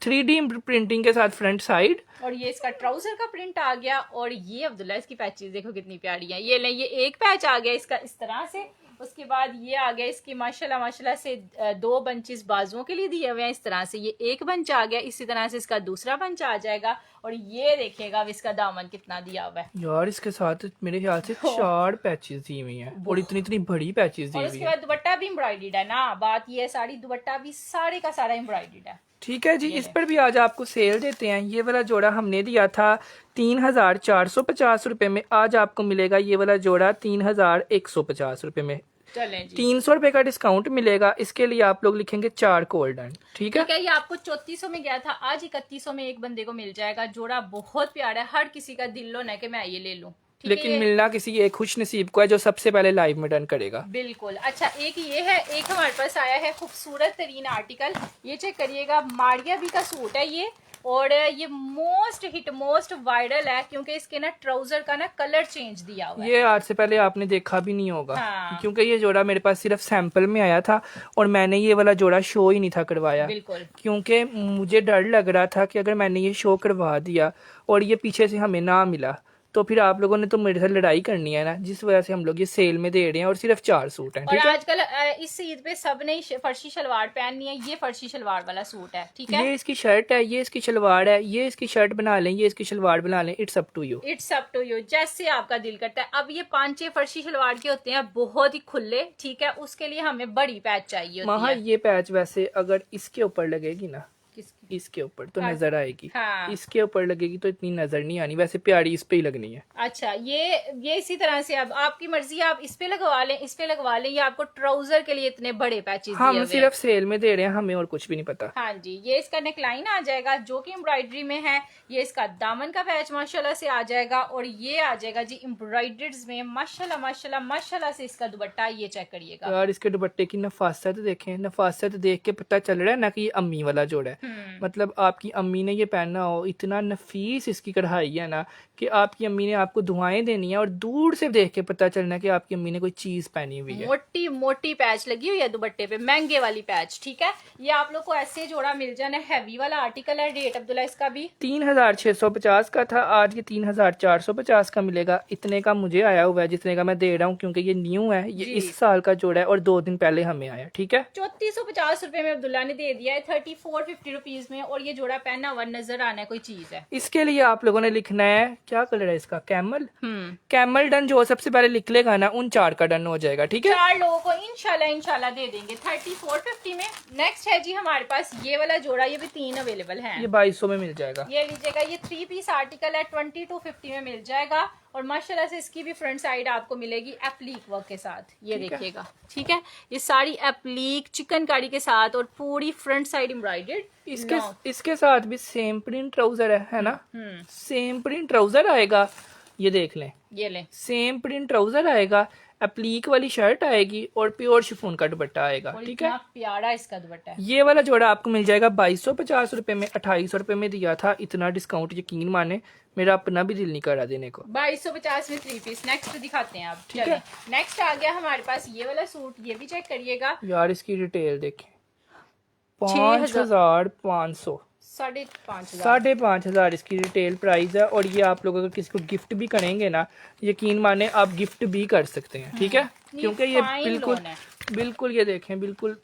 S2: 3D प्रिंटिंग के साथ फ्रंट साइड।
S1: और ये इसका ट्राउजर का प्रिंट आ गया। और ये अब्दुल्ला इसकी पैचेस देखो कितनी प्यारी है। ये ले, ये एक पैच आ गया इसका इस तरह से। उसके बाद ये आ गया इसकी माशाल्लाह से 2 बंचेस बाजुओं के लिए दिए हुए हैं इस तरह से। ये एक बंच आ गया, इसी तरह से इसका दूसरा बंच आ जाएगा। और ये देखिएगा अब इसका दामन कितना दिया हुआ है
S2: यार, इसके साथ मेरे ख्याल से 4 पैचेस दी हुई हैं और इतनी बड़ी पैचेस दी हुई है।
S1: उसके बाद दुपट्टा भी एम्ब्रॉयडर्ड है ना, बात ये है, साड़ी दुपट्टा भी सारे का सारा एम्ब्रॉयडर्ड है।
S2: ठीक है जी, इस पर भी आज आपको सेल देते हैं। ये वाला जोड़ा हमने दिया था 3450 रुपए में, आज आपको मिलेगा ये वाला जोड़ा 3150 रुपए में।
S1: चलें जी,
S2: 300 रुपए का डिस्काउंट मिलेगा। इसके लिए आप लोग लिखेंगे 4 गोल्डन। ठीक है,
S1: ये आपको 3400 में गया था, आज 3100 में एक बंदे को मिल जाएगा। जोड़ा बहुत प्यारा है, हर किसी का दिल लो ना कि मैं ये ले लूं।
S2: लेकिन मिलना किसी एक खुश नसीब को है जो सबसे पहले लाइव में डन करेगा।
S1: बिल्कुल। अच्छा, एक ये है, एक हमारे पास आया है खूबसूरत तरीन आर्टिकल। ये चेक करिएगा, मारिया भी का सूट है ये। और ये मोस्ट वायरल है क्योंकि इसके ना ट्राउजर का ना कलर चेंज दिया हुआ है।
S2: ये आज से पहले आपने देखा भी नहीं होगा।
S1: हाँ।
S2: क्योंकि ये जोड़ा मेरे पास सिर्फ सैंपल में आया था और मैंने ये वाला जोड़ा शो ही नहीं था करवाया।
S1: बिल्कुल,
S2: क्योंकि मुझे डर लग रहा था कि अगर मैंने ये शो करवा दिया और ये पीछे से हमें ना मिला तो फिर आप लोगों ने तो मेरे साथ लड़ाई करनी है ना, जिस वजह से हम लोग ये सेल में दे रहे हैं। और सिर्फ 4 सूट हैं।
S1: और आजकल इस ईद पे सब ने फर्शी शलवार पहननी है। ये फर्शी शलवार वाला सूट है। ठीक है,
S2: ये इसकी शर्ट है, ये इसकी शलवार है, ये इसकी शर्ट बना लें, ये इसकी शलवार बना लें। इट्स अप टू यू,
S1: जैसे आपका दिल करता है। अब ये 5-6 फर्शी शलवार के होते हैं, बहुत ही खुले। ठीक है, उसके लिए हमें बड़ी पैच चाहिए होती है।
S2: ये पैच वैसे अगर इसके ऊपर लगेगी ना,
S1: किसकी?
S2: इसके ऊपर तो नजर आएगी।
S1: हाँ।
S2: इसके ऊपर लगेगी तो इतनी नजर नहीं आनी, वैसे प्यारी इस पे ही लगनी है।
S1: अच्छा, ये इसी तरह से अब आपकी मर्जी, आप इस पे लगवा लें, इस पे लगवा लें। ये आपको ट्राउजर के लिए इतने बड़े पैचेस
S2: हम सिर्फ सेल में दे रहे हैं, हमें और कुछ भी नहीं पता।
S1: हाँ जी, ये इसका नेकलाइन आ जाएगा जो कि एम्ब्रॉयडरी में है। ये इसका दामन का पैच माशाल्लाह से आ जाएगा। और ये आ जाएगा जी एम्ब्रॉयडर्ड में माशाल्लाह से इसका दुपट्टा। ये चेक करिएगा
S2: यार, इसके दुपट्टे की नफासत देखें, नफासत देख के पता चल रहा है ना कि ये अम्मी वाला जोड़ा है। मतलब आपकी अम्मी ने ये पहना हो, इतना नफीस इसकी कढ़ाई है ना कि आपकी अम्मी ने आपको दुआएं देनी है और दूर से देख के पता चलना है कि आपकी अम्मी ने कोई चीज पहनी हुई है।
S1: मोटी पैच लगी हुई है दुपट्टे पे, महंगे वाली पैच। ठीक है, ये आप लोग को ऐसे जोड़ा मिल जाना है। हैवी वाला आर्टिकल है। रेट अब्दुल्ला इसका भी
S2: 3650 का था, आज ये 3450 का मिलेगा। इतने का मुझे आया हुआ है जितने का मैं दे रहा हूँ, क्योंकि ये न्यू है, ये इस साल का जोड़ा है और 2 दिन पहले हमें आया। ठीक है,
S1: 3450 रुपए में अब्दुल्ला ने दे दिया है। 3450 रुपीज इसमें, और ये जोड़ा पहना हुआ नजर आना है कोई चीज है।
S2: इसके लिए आप लोगों ने लिखना है, क्या कलर है इसका, कैमल डन। जो सबसे पहले लिख लेगा ना उन 4 का डन हो जाएगा, ठीक है।
S1: 4 लोगों को इंशाल्लाह दे देंगे 3450 में। नेक्स्ट है जी हमारे पास ये वाला जोड़ा, ये भी 3 अवेलेबल है,
S2: ये 2200 में मिल जाएगा।
S1: ये लीजिएगा, ये 3 पीस आर्टिकल है, 2250 में मिल जाएगा। और माशाल्लाह से इसकी भी फ्रंट साइड आपको मिलेगी एप्लीक वर्क के साथ, ये देखिएगा, ठीक है। ये सारी एप्लीक चिकनकारी के साथ और पूरी फ्रंट साइड एम्ब्रॉयडर्ड।
S2: इसके साथ भी सेम प्रिंट ट्राउजर है ना, सेम प्रिंट ट्राउजर आएगा, ये देख लें,
S1: ये ले
S2: सेम प्रिंट ट्राउजर आएगा, एप्लीक वाली शर्ट आएगी और प्योर शिफॉन का दुपट्टा आएगा, ठीक है।
S1: प्यारा इसका दुपट्टा है।
S2: ये वाला जोड़ा आपको मिल जाएगा 2250 रुपए में। 2800 रुपए में दिया था, इतना डिस्काउंट यकीन माने मेरा अपना भी दिल नहीं करा देने को।
S1: 2250 में 3 पीस। नेक्स्ट दिखाते हैं आप,
S2: ठीक है।
S1: नेक्स्ट आ गया हमारे पास ये वाला सूट, ये भी चेक करिएगा
S2: यार इसकी डिटेल देखें, 5500, 5,500 इसकी रिटेल प्राइस है। और ये आप लोग अगर किसी को गिफ्ट भी करेंगे ना, यकीन माने आप गिफ्ट भी कर सकते हैं, ठीक है। क्योंकि ये बिल्कुल ये देखें, बिल्कुल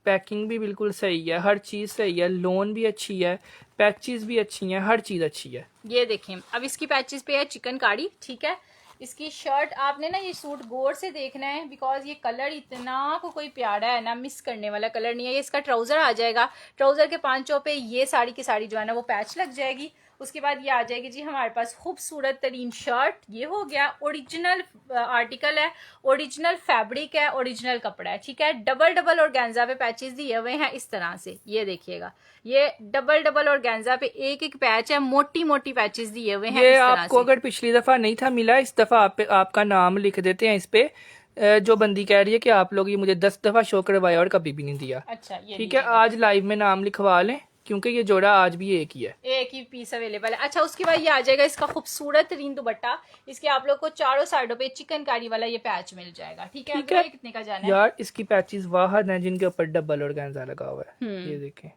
S2: पैकिंग भी बिल्कुल सही है, हर चीज सही है, लोन भी अच्छी है, पैचेस भी अच्छी हैं, हर चीज अच्छी है।
S1: ये देखें, अब इसकी पैचेस पे है चिकनकारी, ठीक है। इसकी शर्ट आपने ना ये सूट गौर से देखना है, बिकॉज ये कलर इतना को कोई प्यारा है ना, मिस करने वाला कलर नहीं है। ये इसका ट्राउजर आ जाएगा, ट्राउजर के पांचों पे ये साड़ी की साड़ी जो है ना वो पैच लग जाएगी। उसके बाद ये आ जाएगी जी हमारे पास खूबसूरत तरीन शर्ट। ये हो गया ओरिजिनल आर्टिकल है, ओरिजिनल फैब्रिक है, ओरिजिनल कपड़ा है, ठीक है। डबल ऑर्गेन्जा पे पैचेस दिए हुए हैं इस तरह से, ये देखिएगा, ये डबल ऑर्गेन्जा पे एक एक पैच है, मोटी पैचेस दिए हुए हैं।
S2: ये आपको अगर पिछली दफा नहीं था मिला, इस दफा आपका नाम लिख देते हैं इस पे। जो बंदी कह रही है कि आप लोग ये मुझे 10 दफा शो करवाया और कभी भी नहीं दिया,
S1: अच्छा,
S2: ठीक है। आज लाइव में नाम लिखवा लें, क्योंकि ये जोड़ा आज भी एक ही है, एक
S1: ही पीस अवेलेबल है। अच्छा, उसके बाद ये आ जाएगा इसका खूबसूरत तरीन दुपट्टा। इसके आप लोग को चारों साइडों पे चिकनकारी वाला ये पैच मिल जाएगा, ठीक है। ये कितने का जाना है
S2: यार? इसकी पैचेस वाहद हैं जिनके ऊपर डबल ऑर्गेन्जा लगा हुआ है, ये देखें,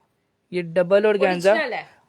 S2: ये डबल ऑर्गेन्जा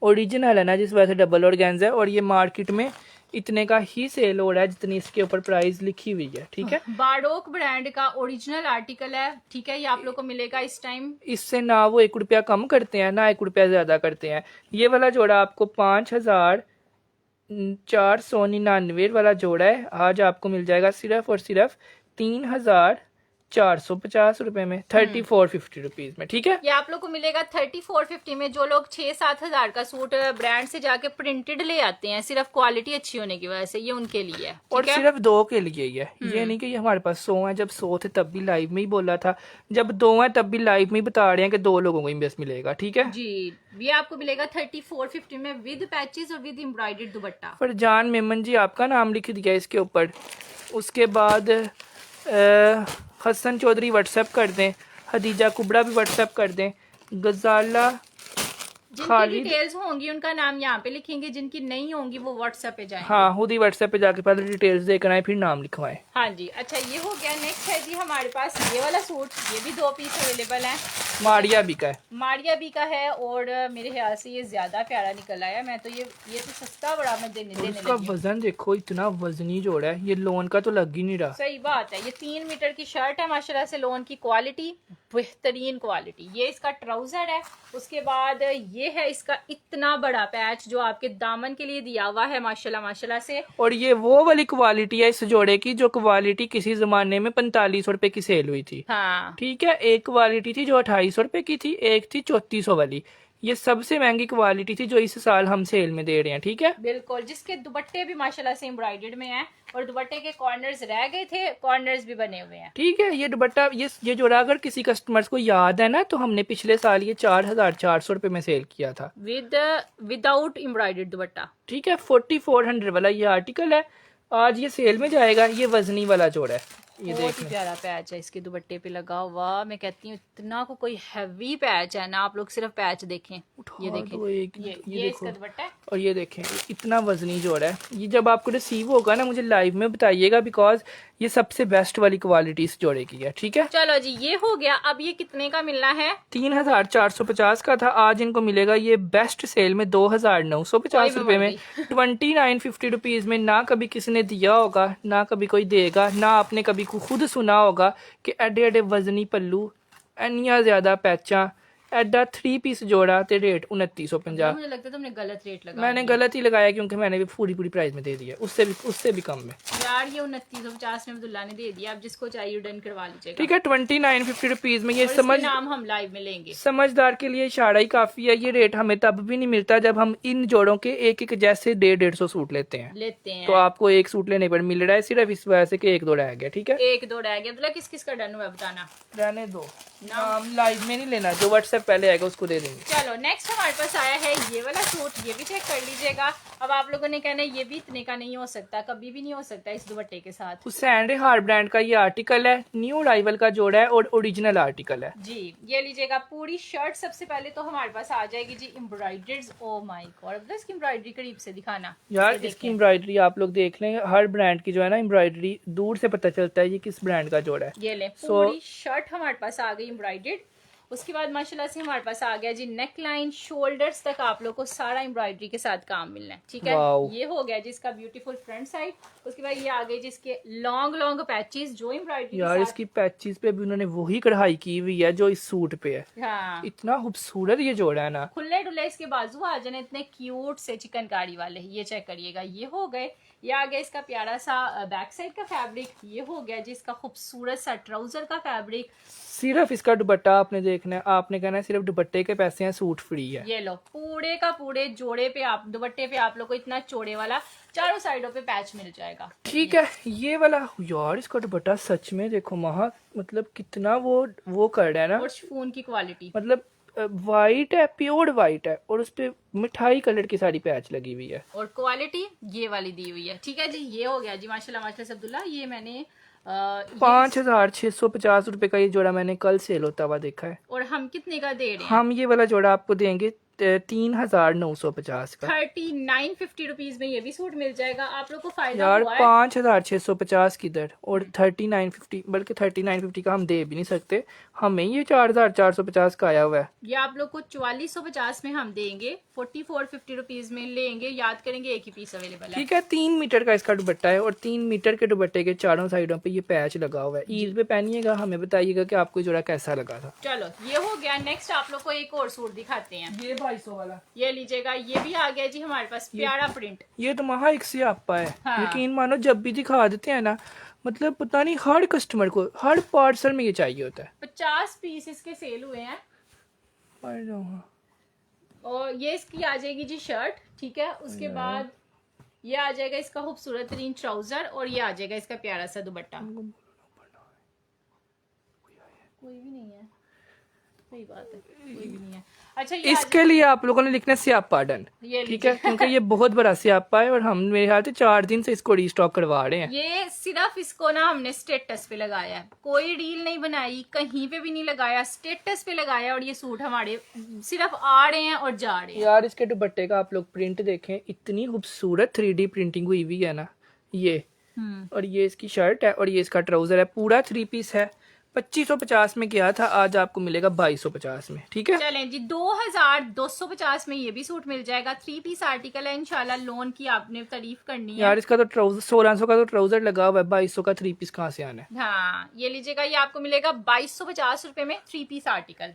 S2: ओरिजिनल है ना, जिस वजह से डबल ऑर्गेन्जा है। और ये मार्केट में इतने का ही सेल हो रहा है जितनी इसके ऊपर प्राइस लिखी हुई है, ठीक है।
S1: बाडोक ब्रांड का ओरिजिनल आर्टिकल है, ठीक है। ये आप लोग को मिलेगा इस टाइम,
S2: इससे ना वो 1 रुपया कम करते हैं ना 1 रुपया ज्यादा करते हैं। ये वाला जोड़ा आपको 5499 वाला जोड़ा है, आज आपको मिल जाएगा सिर्फ और सिर्फ 3450 रुपए में, 3450 रुपीज में, ठीक है।
S1: ये आप लोग को मिलेगा 3450 में। जो लोग 6-7 हजार का सूट ब्रांड से जाके प्रिंटेड ले आते हैं सिर्फ क्वालिटी अच्छी होने की वजह से, ये उनके लिए है,
S2: और सिर्फ 2 के लिए ही है। ये नहीं कि ये हमारे पास 100 है, जब 100 थे तब भी लाइव में ही बोला था, जब 2 है तब भी लाइव में ही बता रहे हैं कि 2 लोगों को ही बस मिलेगा, ठीक है
S1: जी। ये आपको मिलेगा 3450 में विद पैचेस और विद एम्ब्रॉयडर्ड दुपट्टा।
S2: फरजान मेमन जी आपका नाम लिख दिया इसके ऊपर। उसके बाद हसन चौधरी व्हाट्सएप कर दें, हदीजा कुबड़ा भी व्हाट्सएप कर दें, गजाला
S1: जिनकी डिटेल्स होंगी उनका नाम यहाँ पे लिखेंगे, जिनकी नहीं होंगी वो व्हाट्सएप पे जाएंगे।
S2: हाँ, खुद ही व्हाट्सएप पे जाके पहले डिटेल्स देकर आए फिर नाम लिखवाएं।
S1: हाँ जी। अच्छा, ये हो गया। नेक्स्ट है जी हमारे पास ये वाला सूट, ये भी 2 पीस अवेलेबल है।
S2: मारिया बी का है,
S1: मारिया बी का है, और मेरे ख्याल से ये ज्यादा प्यारा निकल आया। मैं तो ये तो सस्ता बड़ा मैं देने
S2: उसका वजन देखो, इतना वजनी जोड़ा है, ये लोन का तो लग ही नहीं रहा।
S1: सही बात है। ये 3 मीटर की शर्ट है, माशाल्लाह से लोन की क्वालिटी, बेहतरीन क्वालिटी। ये इसका ट्राउजर है। उसके बाद ये है इसका इतना बड़ा पैच जो आपके दामन के लिए दिया हुआ है, माशाल्लाह से।
S2: और ये वो वाली क्वालिटी है इस जोड़े की जो क्वालिटी किसी जमाने में 4500 रुपए की सेल हुई थी,
S1: हाँ,
S2: ठीक है। एक क्वालिटी थी जो 2800 रुपए की थी, एक थी 3400 वाली। ये सबसे महंगी क्वालिटी थी जो इस साल हम सेल में दे रहे हैं, ठीक है।
S1: बिल्कुल, जिसके दुपट्टे भी माशाल्लाह से एम्ब्रॉयडर्ड में हैं, और दुपट्टे के कॉर्नर्स रह गए थे, कॉर्नर्स भी बने हुए हैं,
S2: ठीक है। ये दुपट्टा ये जोड़ा अगर किसी कस्टमर्स को याद है ना, तो हमने पिछले साल ये 4400 रुपए में सेल किया था
S1: विदाउट एम्ब्रॉयडर्ड दुपट्टा,
S2: ठीक है। 4400 वाला ये आर्टिकल है, आज ये सेल में जाएगा। ये वजनी वाला जोड़ा है, ये
S1: बहुत ही प्यारा पैच है इसके दुपट्टे पे लगा हुआ। मैं कहती हूँ इतना को कोई हैवी पैच है ना, आप लोग सिर्फ पैच देखें, ये देखें, ये इसका दुपट्टा है।
S2: और ये देखें, इतना वजनी जोड़ा है। ये जब आपको रिसीव होगा ना मुझे लाइव में बताइएगा, बिकॉज ये सबसे बेस्ट वाली क्वालिटी इस जोड़े की है, ठीक है।
S1: चलो जी, ये हो गया। अब ये कितने का मिलना है?
S2: 3450 का था, आज इनको मिलेगा ये बेस्ट सेल में 2950 रुपए में, 2950 रुपीज में। ना कभी किसी ने दिया होगा, ना कभी कोई देगा, ना आपने कभी खुद सुना होगा कि एडे एडे वजनी पल्लू, इन्नियां ज्यादा पैचा, एडा 3 पीस जोड़ा ते रेट 2950।
S1: मुझे लगता है तुमने गलत रेट लगा
S2: मैंने गलत ही लगाया क्योंकि मैंने भी पूरी प्राइस में दे दिया, उससे भी कम में
S1: यार। ये 2950 में अब्दुल्ला ने दे दिया, अब जिसको चाहिए डन करवा लीजिएगा।
S2: ठीक है 2950 रुपीज में। ये
S1: नाम हम लाइव में लेंगे।
S2: समझदार के लिए इशारा ही काफी है। ये रेट हमें तब भी नहीं मिलता जब हम इन जोड़ों के एक जैसे 150 सूट लेते हैं तो आपको एक सूट लेने पर मिल रहा है सिर्फ इस वजह से कि एक दो रह गया। ठीक है,
S1: एक दो रह गया। मतलब किस किस का डन हुआ बताना।
S2: रहने दो, नाम लाइव में नहीं लेना, जो व्हाट्सएप पहले आएगा उसको दे देंगे।
S1: चलो नेक्स्ट हमारे पास आया है ये वाला सूट, ये भी चेक कर लीजिएगा। अब आप लोगों ने कहना है ये भी इतने का नहीं हो सकता, कभी भी नहीं हो सकता इस दुपट्टे के साथ।
S2: हुसैन हार ब्रांड का ये आर्टिकल है, न्यू अराइवल का जोड़ा है और ओरिजिनल आर्टिकल है
S1: जी। ये लीजिएगा पूरी शर्ट। सबसे पहले तो हमारे पास आ जाएगी जी एम्ब्रॉयडर्ड। ओ माय गॉड, इसकी एम्ब्रॉयडरी करीब से दिखाना
S2: यार। इसकी एम्ब्रॉयडरी आप लोग देख लें, हर ब्रांड की जो है ना एम्ब्रॉयडरी दूर से पता चलता है ये किस ब्रांड का जोड़ा है।
S1: ये ले पूरी शर्ट हमारे पास आ गई एम्ब्रॉयडर्ड। उसके बाद माशाल्लाह से हमारे पास आ गया जी नेक लाइन, शोल्डर्स तक आप लोग को सारा एम्ब्रॉयडरी के साथ काम मिलना है। ठीक है, ये हो गया जिसका ब्यूटीफुल फ्रंट साइड। उसके बाद ये आ गए जिसके लॉन्ग लॉन्ग पैचेस जो एम्ब्रॉयडरी।
S2: यार इसकी पैचेस पे भी उन्होंने वही कढ़ाई की हुई है जो इस सूट पे है।
S1: हाँ,
S2: इतना खूबसूरत ये जोड़ा है ना।
S1: खुले डुले इसके बाजू आ जाने इतने क्यूट से चिकनकारी वाले। ये चेक करिएगा, ये हो गए। ये आ गया इसका प्यारा सा बैक साइड का फैब्रिक। ये हो गया जिसका खूबसूरत सा ट्राउजर का फैब्रिक।
S2: सिर्फ इसका दुपट्टा आपने देखना है, आपने कहना है सिर्फ दुपट्टे के पैसे हैं, सूट फ्री है।
S1: ये लो पूरे का पूरे जोड़े पे आप दुपट्टे पे आप लोग को इतना चौड़े वाला चारों साइडों पे पैच मिल जाएगा।
S2: ठीक है, ये वाला यार इसका दुपट्टा सच में देखो महा, मतलब कितना वो कर रहा है ना।
S1: और शिफॉन की क्वालिटी
S2: मतलब वाइट है, प्योर वाइट है और उस पे मिठाई कलर की सारी पैच लगी हुई है
S1: और क्वालिटी ये वाली दी हुई है। ठीक है जी, ये हो गया जी माशाल्लाह माशाल्लाह से अब्दुल्ला। ये मैंने
S2: 5650 रुपए का ये जोड़ा मैंने कल सेल होता हुआ देखा है।
S1: और हम कितने का दे रहे हैं?
S2: हम ये वाला जोड़ा आपको देंगे 3950 का।
S1: 3950 रुपीज में ये भी सूट मिल जाएगा। आप लोग को फायदा
S2: यार
S1: हुआ है।
S2: 5650 किधर और 3950, बल्कि 3950 का हम दे भी नहीं सकते, हमें ये 4450 का आया हुआ है।
S1: ये आप लोग को 4450 में हम देंगे, 4450 रुपीज में लेंगे। याद करेंगे एक ही पीस अवेलेबल है।
S2: ठीक है, 3 मीटर का इसका दुपट्टा है और 3 मीटर के दुपट्टे के चारों साइडों पे ये पैच लगा हुआ है। ईद पे पहनिएगा, हमें बताइएगा कि आपको जोड़ा कैसा लगा था।
S1: चलो ये हो गया। नेक्स्ट आप लोग को एक और सूट दिखाते हैं।
S2: ये 2200 वाला
S1: ये लीजिएगा, ये भी आ गया जी हमारे पास प्यारा प्रिंट।
S2: ये तो महा एक से आपा है।
S1: हाँ।
S2: यकीन मानो जब भी दिखा देते हैं ना, मतलब पता नहीं हर कस्टमर को हर पार्सल में ये चाहिए होता है।
S1: 50 पीस इसके सेल हुए हैं। और ये इसकी आ जाएगी जी शर्ट। ठीक है, उसके बाद ये आ जाएगा इसका खूबसूरत तरीन ट्राउजर और ये आ जाएगा इसका प्यारा सा दुपट्टा। कोई भी नहीं है, सही बात है, कोई भी नहीं है। अच्छा, ये
S2: इसके लिए आप लोगों ने लिखना स्यापा डन। ठीक है, क्योंकि ये बहुत बड़ा स्यापा है और हम मेरे ख्याल से 4 दिन से इसको रीस्टॉक करवा रहे हैं।
S1: ये सिर्फ इसको ना हमने स्टेटस पे लगाया है, कोई रील नहीं बनाई, कहीं पे भी नहीं लगाया, स्टेटस पे लगाया। और ये सूट हमारे सिर्फ आ रहे हैं और जा रहे हैं।
S2: यार इसके दुपट्टे का आप लोग प्रिंट देखें, इतनी खूबसूरत 3D प्रिंटिंग हुई हुई है ना ये। और ये इसकी शर्ट है और ये इसका ट्राउजर है, पूरा 3 पीस है। 2550 में गया था, आज आपको मिलेगा 2250 में। ठीक है,
S1: चलें जी, 2250 में ये भी सूट मिल जाएगा। 3 पीस आर्टिकल है, इंशाल्लाह लोन की आपने तारीफ करनी है।
S2: यार इसका तो ट्राउजर 1600 का तो ट्राउजर लगा हुआ है, 2200 का 3 पीस कहाँ से आना है।
S1: हाँ, ये लीजिएगा, ये आपको मिलेगा 2250 रुपए में 3 पीस आर्टिकल।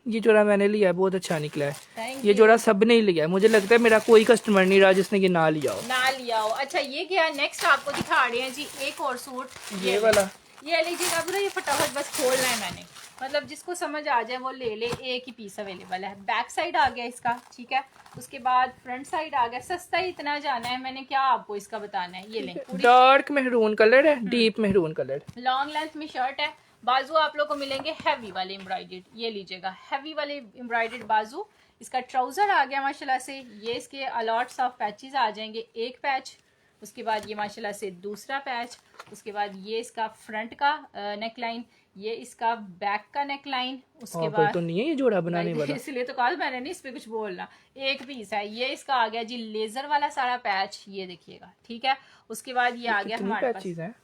S2: ये जोड़ा मैंने लिया है, बहुत अच्छा निकला है।
S1: Thank
S2: ये जोड़ा सब ने ही लिया है, मुझे लगता है मेरा कोई कस्टमर नहीं रहा जिसने ये ना लिया हो।
S1: ना लिया हो। अच्छा, ये क्या है? नेक्स्ट आपको दिखा रहे हैं जी एक और सूट।
S2: ये वाला
S1: ये लीजिएगा पूरा, ये फटाफट बस खोलना है मैंने, मतलब जिसको समझ आ जाए वो ले ले। एक ही पीस अवेलेबल है। बैक साइड आ गया इसका। ठीक है, उसके बाद फ्रंट साइड आ गया। सस्ता ही इतना जाना है, मैंने क्या आपको इसका बताना है। ये लें,
S2: डार्क मेहरून कलर है, deep maroon colour,
S1: long length में शर्ट है। बाजू आप लोग को मिलेंगे हैवी वाले एम्ब्रॉयडर्ड। ये लीजिएगा, हैवी वाले एम्ब्रॉयडर्ड बाजू। इसका ट्राउजर आ गया माशाल्लाह से। ये इसके अलॉट्स ऑफ पैचेस आ जाएंगे, एक पैच, उसके बाद ये माशाल्लाह से दूसरा पैच, उसके बाद ये इसका फ्रंट का नेक लाइन, ये इसका बैक का नेक लाइन। उसके बाद
S2: तो नहीं है ये जोड़ा बनाने वाला,
S1: इसलिए तो कहा मैंने नहीं इस पे कुछ बोलना। एक पीस है। ये इसका आ गया जी लेजर वाला सारा पैच, ये देखिएगा। ठीक है, उसके बाद ये आ गया हमारे पास।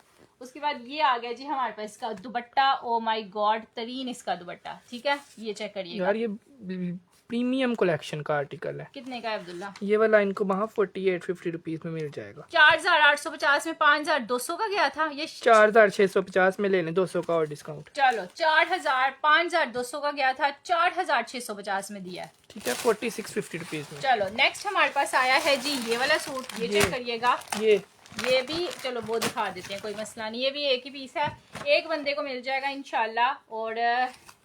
S1: उसके बाद ये आ गया जी हमारे पास इसका दुपट्टा। ओ माय गॉड, तरीन इसका दुपट्टा। ठीक है, ये चेक करिए
S2: यार, ये प्रीमियम कलेक्शन का आर्टिकल है।
S1: कितने का है अब्दुल्ला?
S2: ये वाला इनको वहाँ 4850 रुपीज में मिल जाएगा।
S1: 4850 में 5200 का गया था ये।
S2: 4650 में ले लें, 200 का और डिस्काउंट।
S1: चलो 5200 का गया था, 4650 में दिया है।
S2: ठीक है, 4650 रुपीज में।
S1: चलो नेक्स्ट हमारे पास आया है जी ये वाला सूट, ये चेक करिएगा। ये भी चलो वो दिखा देते हैं, कोई मसला नहीं। ये भी एक ही पीस है, एक बंदे को मिल जाएगा इंशाल्लाह। और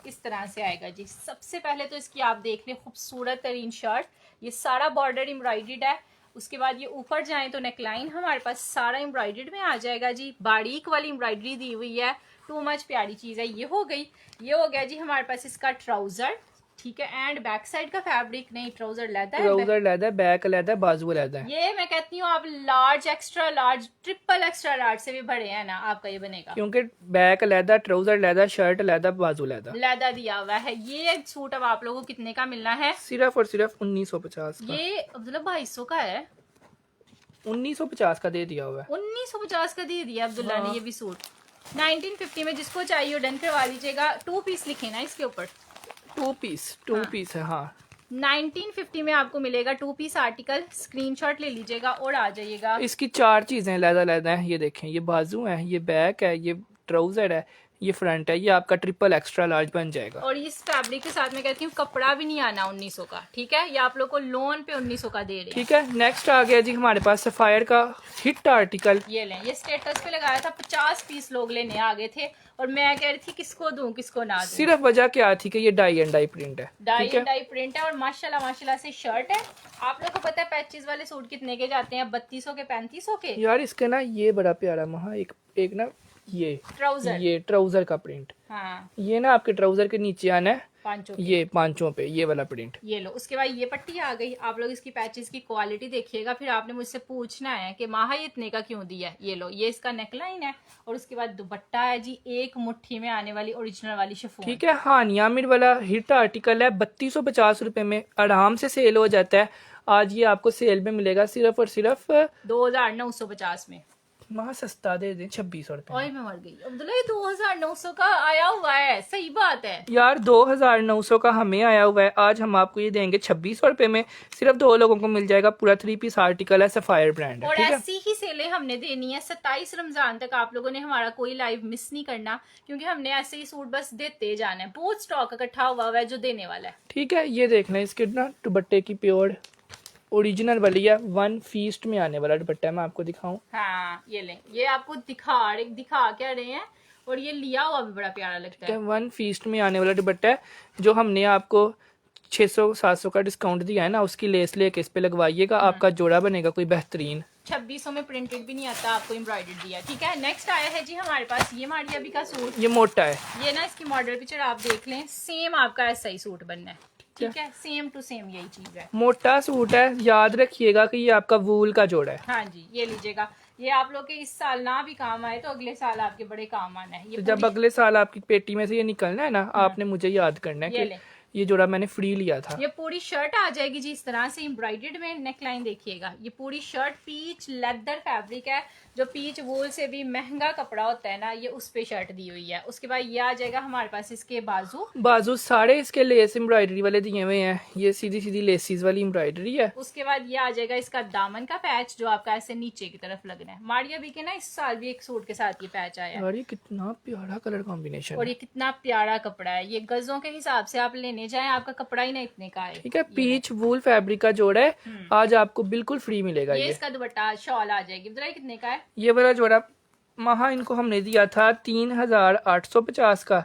S1: इस तरह से आएगा जी। सबसे पहले तो इसकी आप देख लें खूबसूरत तरीन शर्ट, ये सारा बॉर्डर एम्ब्रॉयडर्ड है। उसके बाद ये ऊपर जाएं तो नेकलाइन हमारे पास सारा एम्ब्रॉयडर्ड में आ जाएगा जी। बारीक वाली एम्ब्रॉयडरी दी हुई है, टू मच प्यारी चीज़ है। ये हो गई। ये हो गया जी हमारे पास इसका ट्राउजर, ठीक है। एंड बैक साइड का फैब्रिक नहीं, ट्राउजर लेदा है,
S2: ट्राउजर लेदा है, बैक लेदा है, बाजू लेदा है।
S1: ये मैं कहती हूँ आप large, extra large, triple extra large से भी बड़े हैं ना, आपका ये बनेगा।
S2: क्योंकि बैक लेदा, ट्राउजर लेदा, शर्ट लेदा, बाजू लेदा,
S1: लेदा दिया हुआ है। ये सूट अब आप लोगों को कितने का मिलना है?
S2: सिर्फ और सिर्फ 1950 का।
S1: ये अब्दुल्ला 2200 का है।
S2: 1950 का दे दिया हुआ है।
S1: 1950 का दे दिया अब्दुल्ला ने ये भी सूट। 1950 में जिसको चाहिए डन करवा लीजिएगा। 2 पीस लिखे ना इसके ऊपर,
S2: 2 पीस है। हाँ
S1: 1950 में आपको मिलेगा 2 पीस आर्टिकल। स्क्रीनशॉट ले लीजिएगा और आ जाइएगा।
S2: इसकी 4 चीजें लहदा है। ये देखें, ये बाजू है, ये बैक है, ये ट्राउजर है, ये फ्रंट है। ये आपका ट्रिपल एक्स्ट्रा लार्ज बन जाएगा।
S1: और इस फैब्रिक के साथ में कहती हूँ कपड़ा भी नहीं आना 1900 का, ठीक है। ये आप लोग को लोन पे 1900 का दे रहे हैं।
S2: ठीक है, नेक्स्ट आ गया जी हमारे पास सफायर का हिट आर्टिकल।
S1: ये लें, ये स्टेटस पे लगाया था, 50 पीस लोग लेने आ गए थे और मैं कह रही थी किसको दूं किसको ना दूं।
S2: सिर्फ वजह क्या थी कि ये डाई एंड डाई प्रिंट है।
S1: डाई एंड डाई प्रिंट है और माशाल्लाह से शर्ट है। आप लोग को पता है पैचेस वाले सूट कितने के जाते हैं? 3200 के, 3500 के।
S2: यार इसके ना ये बड़ा प्यारा महा एक ना ये ट्राउजर का प्रिंट।
S1: हाँ,
S2: ये ना आपके ट्राउजर के नीचे आना है,
S1: पांचों
S2: ये पांचों पे ये वाला प्रिंट।
S1: ये लो। उसके बाद ये पट्टी आ गई। आप लोग इसकी पैचेस की क्वालिटी देखिएगा, फिर आपने मुझसे पूछना है कि माहा ये इतने का क्यों दिया है। ये लो, ये इसका नेकलाइन है और उसके बाद दुपट्टा है जी, एक मुट्ठी में आने वाली ओरिजिनल वाली शिफॉन।
S2: ठीक है, हानिया मिर वाला हिट आर्टिकल है। 3250 रुपए में आराम से सेल हो जाता है। आज ये आपको सेल में मिलेगा सिर्फ और सिर्फ
S1: 2950 में।
S2: वहाँ सस्ता दे दें 2600 रुपए।
S1: और मैं मर गई अब्दुल्ला, ये 2900 का आया हुआ है। सही बात है
S2: यार, 2900 का हमें आया हुआ है। आज हम आपको ये देंगे 2600 रुपए में। सिर्फ 2 लोगों को मिल जाएगा। पूरा 3 पीस आर्टिकल है, सफायर ब्रांड है।
S1: और
S2: ठीक है,
S1: ऐसी ही सेलें हमने देनी है 27 रमजान तक। आप लोगों ने हमारा कोई लाइव मिस नहीं करना, क्योंकि हमने ऐसे ही सूट बस देते जाना है। बहुत स्टॉक इकट्ठा हुआ है जो देने वाला है।
S2: ठीक है। ये देखना, इसके ना दुपट्टे की प्योर ओरिजिनल वाली है, 1 फीस्ट में आने वाला दुपट्टा है। मैं आपको दिखाऊं?
S1: हाँ, ये लें, ये आपको दिखा क्या रहे हैं। और ये लिया हुआ भी बड़ा प्यारा लगता है।
S2: 1 फीस्ट में आने वाला दुपट्टा है, जो हमने आपको 600-700 का डिस्काउंट दिया है ना, उसकी लेस लेके इस पे लगवाइएगा। आपका जोड़ा बनेगा कोई बेहतरीन।
S1: 2600 में प्रिंटेड भी नहीं आता, आपको एम्ब्रॉयडर्ड दिया। ठीक है, नेक्स्ट आया है जी हमारे पास ये मारिया भी का सूट।
S2: ये मोटा है।
S1: ये ना इसकी मॉडल पिक्चर आप देख लें, सेम आपका ऐसा ही सूट बनना है। ठीक है, सेम टू सेम यही चीज है।
S2: मोटा सूट है, याद रखिएगा कि ये आपका वूल का जोड़ा है।
S1: हाँ जी, ये लीजिएगा। ये आप लोग के इस साल ना भी काम आए तो अगले साल आपके बड़े काम आना है। ये
S2: तो जब अगले साल आपकी पेटी में से ये निकलना है ना, आपने मुझे याद करना है कि ये जोड़ा मैंने फ्री लिया था।
S1: ये पूरी शर्ट आ जाएगी जी इस तरह से एम्ब्रॉयडर्ड में। नेकलाइन देखिएगा, ये पूरी शर्ट पीच लेदर फैब्रिक है, जो पीच वूल से भी महंगा कपड़ा होता है ना, ये उस पे शर्ट दी हुई है। उसके बाद ये आ जाएगा हमारे पास इसके बाजू
S2: सारे इसके लेस एम्ब्रॉयडरी वाले दिए हुए हैं। ये सीधी सीधी लेसिस वाली एम्ब्रॉयडरी है।
S1: उसके बाद ये आ जाएगा इसका दामन का पैच, जो आपका ऐसे नीचे की तरफ लगना है। मारिया भी के ना इस साल भी एक सूट के साथ ये पैच आया है।
S2: ये कितना प्यारा कलर कॉम्बिनेशन
S1: और ये कितना प्यारा कपड़ा है। ये गजों के हिसाब से आप लेने जाएं, आपका कपड़ा ही ना इतने का है।
S2: ठीक है, पीच वूल फैब्रिक का जोड़ा है। आज आपको बिल्कुल फ्री मिलेगा।
S1: ये इसका दुपट्टा शॉल आ जाएगी। बताइए कितने का है
S2: ये वाला जोड़ा? महा इनको हमने दिया था 3850 का।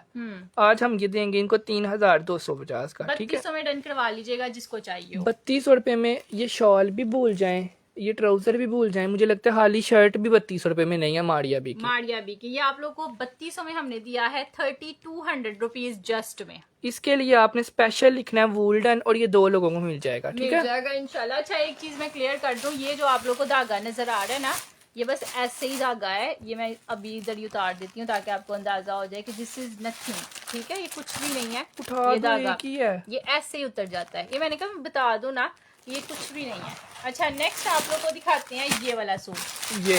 S2: आज हम ये देंगे इनको 3250 का। ठीक है,
S1: 3200 में डन करवा लीजिएगा जिसको चाहिए।
S2: 3200 रुपए में ये शॉल भी भूल जाएं, ये ट्राउजर भी भूल जाएं। मुझे लगता है हाली शर्ट भी 3200 रुपए में नहीं है मारिया बी की।
S1: ये आप लोग को 3200 में हमने दिया है 3200 रुपीज जस्ट में।
S2: इसके लिए आपने स्पेशल लिखना है वूल्डन, और ये 2 लोगों को मिल जाएगा। ठीक है,
S1: मिल जाएगा इंशाल्लाह। अच्छा, एक चीज मैं क्लियर कर दूं, ये जो आप लोग को धागा नजर आ रहा है ना, ये बस ऐसे ही धागा है। ये मैं अभी इधर ही उतार देती हूँ ताकि आपको अंदाजा हो जाए कि दिस इज नथिंग। ठीक है, ये कुछ भी नहीं है।
S2: उठा
S1: ये
S2: दो,
S1: धागा
S2: एक ही है।
S1: ये ऐसे ही उतर जाता है। ये मैंने कहा बता दूं ना, ये कुछ भी नहीं है। अच्छा, नेक्स्ट आप लोग को दिखाते हैं ये वाला सूट। ये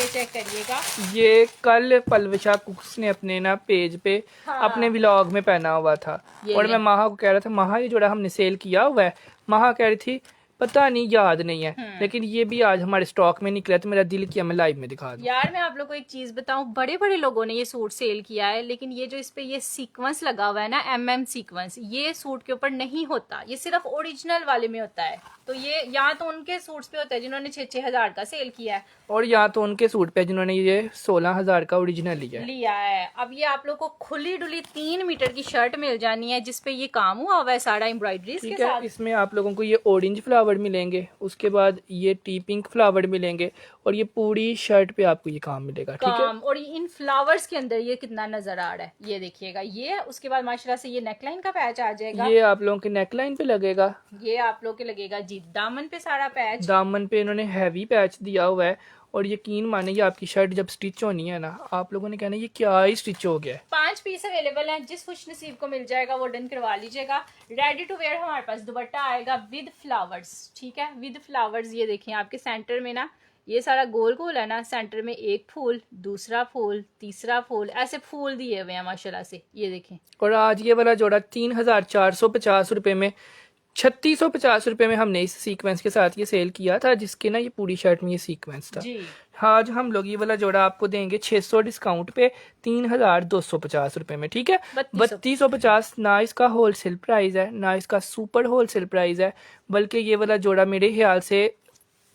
S1: चेक करिएगा।
S2: ये कल पलविशा कुक्स ने अपने ना पेज पे अपने व्लॉग में पहना हुआ था और मैं माहा को कह रहा था, माहा ये जोड़ा हमने सेल किया हुआ है। माहा कह रही थी पता नहीं, याद नहीं है, लेकिन ये भी आज हमारे स्टॉक में निकला तो मेरा दिल किया मैं लाइव में दिखा दूं।
S1: यार मैं आप लोगों को एक चीज बताऊं, बड़े बड़े लोगों ने ये सूट सेल किया है, लेकिन ये जो इस पे ये सीक्वेंस लगा हुआ है ना, सीक्वेंस, ये सूट के ऊपर नहीं होता, ये सिर्फ ओरिजिनल वाले में होता है। तो ये यहाँ तो उनके सूट्स पे होता है जिन्होंने 6-6 हजार का सेल किया है,
S2: और यहाँ तो उनके सूट पे जिन्होंने ये 16,000 का ओरिजिनल लिया
S1: है। अब ये आप लोग को खुली डुली 3 मीटर की शर्ट मिल जानी है जिसपे ये काम हुआ हुआ है सारा एम्ब्रॉयडरीज के साथ।
S2: इसमें आप लोगों को ये ऑरेंज फ्लावर मिलेंगे, उसके बाद ये टी पिंक फ्लावर मिलेंगे और ये पूरी शर्ट पे आपको ये काम मिलेगा। ठीक है,
S1: और इन फ्लावर्स के अंदर ये कितना नजर आ रहा है, ये देखिएगा। ये उसके बाद माशाल्लाह से ये नेकलाइन का पैच आ जाएगा,
S2: ये आप लोगों के नेकलाइन पे लगेगा,
S1: ये आप लोग के लगेगा जी दामन पे सारा पैच।
S2: दामन पे इन्होंने हैवी पैच दिया हुआ है और यकीन माने ये आपकी शर्ट जब स्टिच होनी है ना, आप लोगों ने कहना ये क्या ही स्टिच हो गया है।
S1: 5 पीस अवेलेबल हैं, जिस खुश नसीब को मिल जाएगा वो डन करवा लीजिएगा। रेडी टू वेयर हमारे पास दुपट्टा आएगा विद फ्लावर्स। ठीक है, विद फ्लावर्स। ये देखें आपके सेंटर में ना ये सारा गोल गोल है ना, सेंटर में एक फूल, दूसरा फूल, तीसरा फूल, ऐसे फूल दिए हुए हैं माशाल्लाह से, ये देखें।
S2: और आज ये वाला जोड़ा 3,450 रुपए में, 3,650 रुपए में हमने इस सीक्वेंस के साथ ये सेल किया था, जिसके ना ये पूरी शर्ट में ये सीक्वेंस था
S1: जी।
S2: आज हम लोग ये वाला जोड़ा आपको देंगे 600 डिस्काउंट पे 3,250 रुपए में। ठीक है, 3250। ना इसका होलसेल प्राइस है ना इसका सुपर होलसेल प्राइस है, बल्कि ये वाला जोड़ा मेरे ख्याल से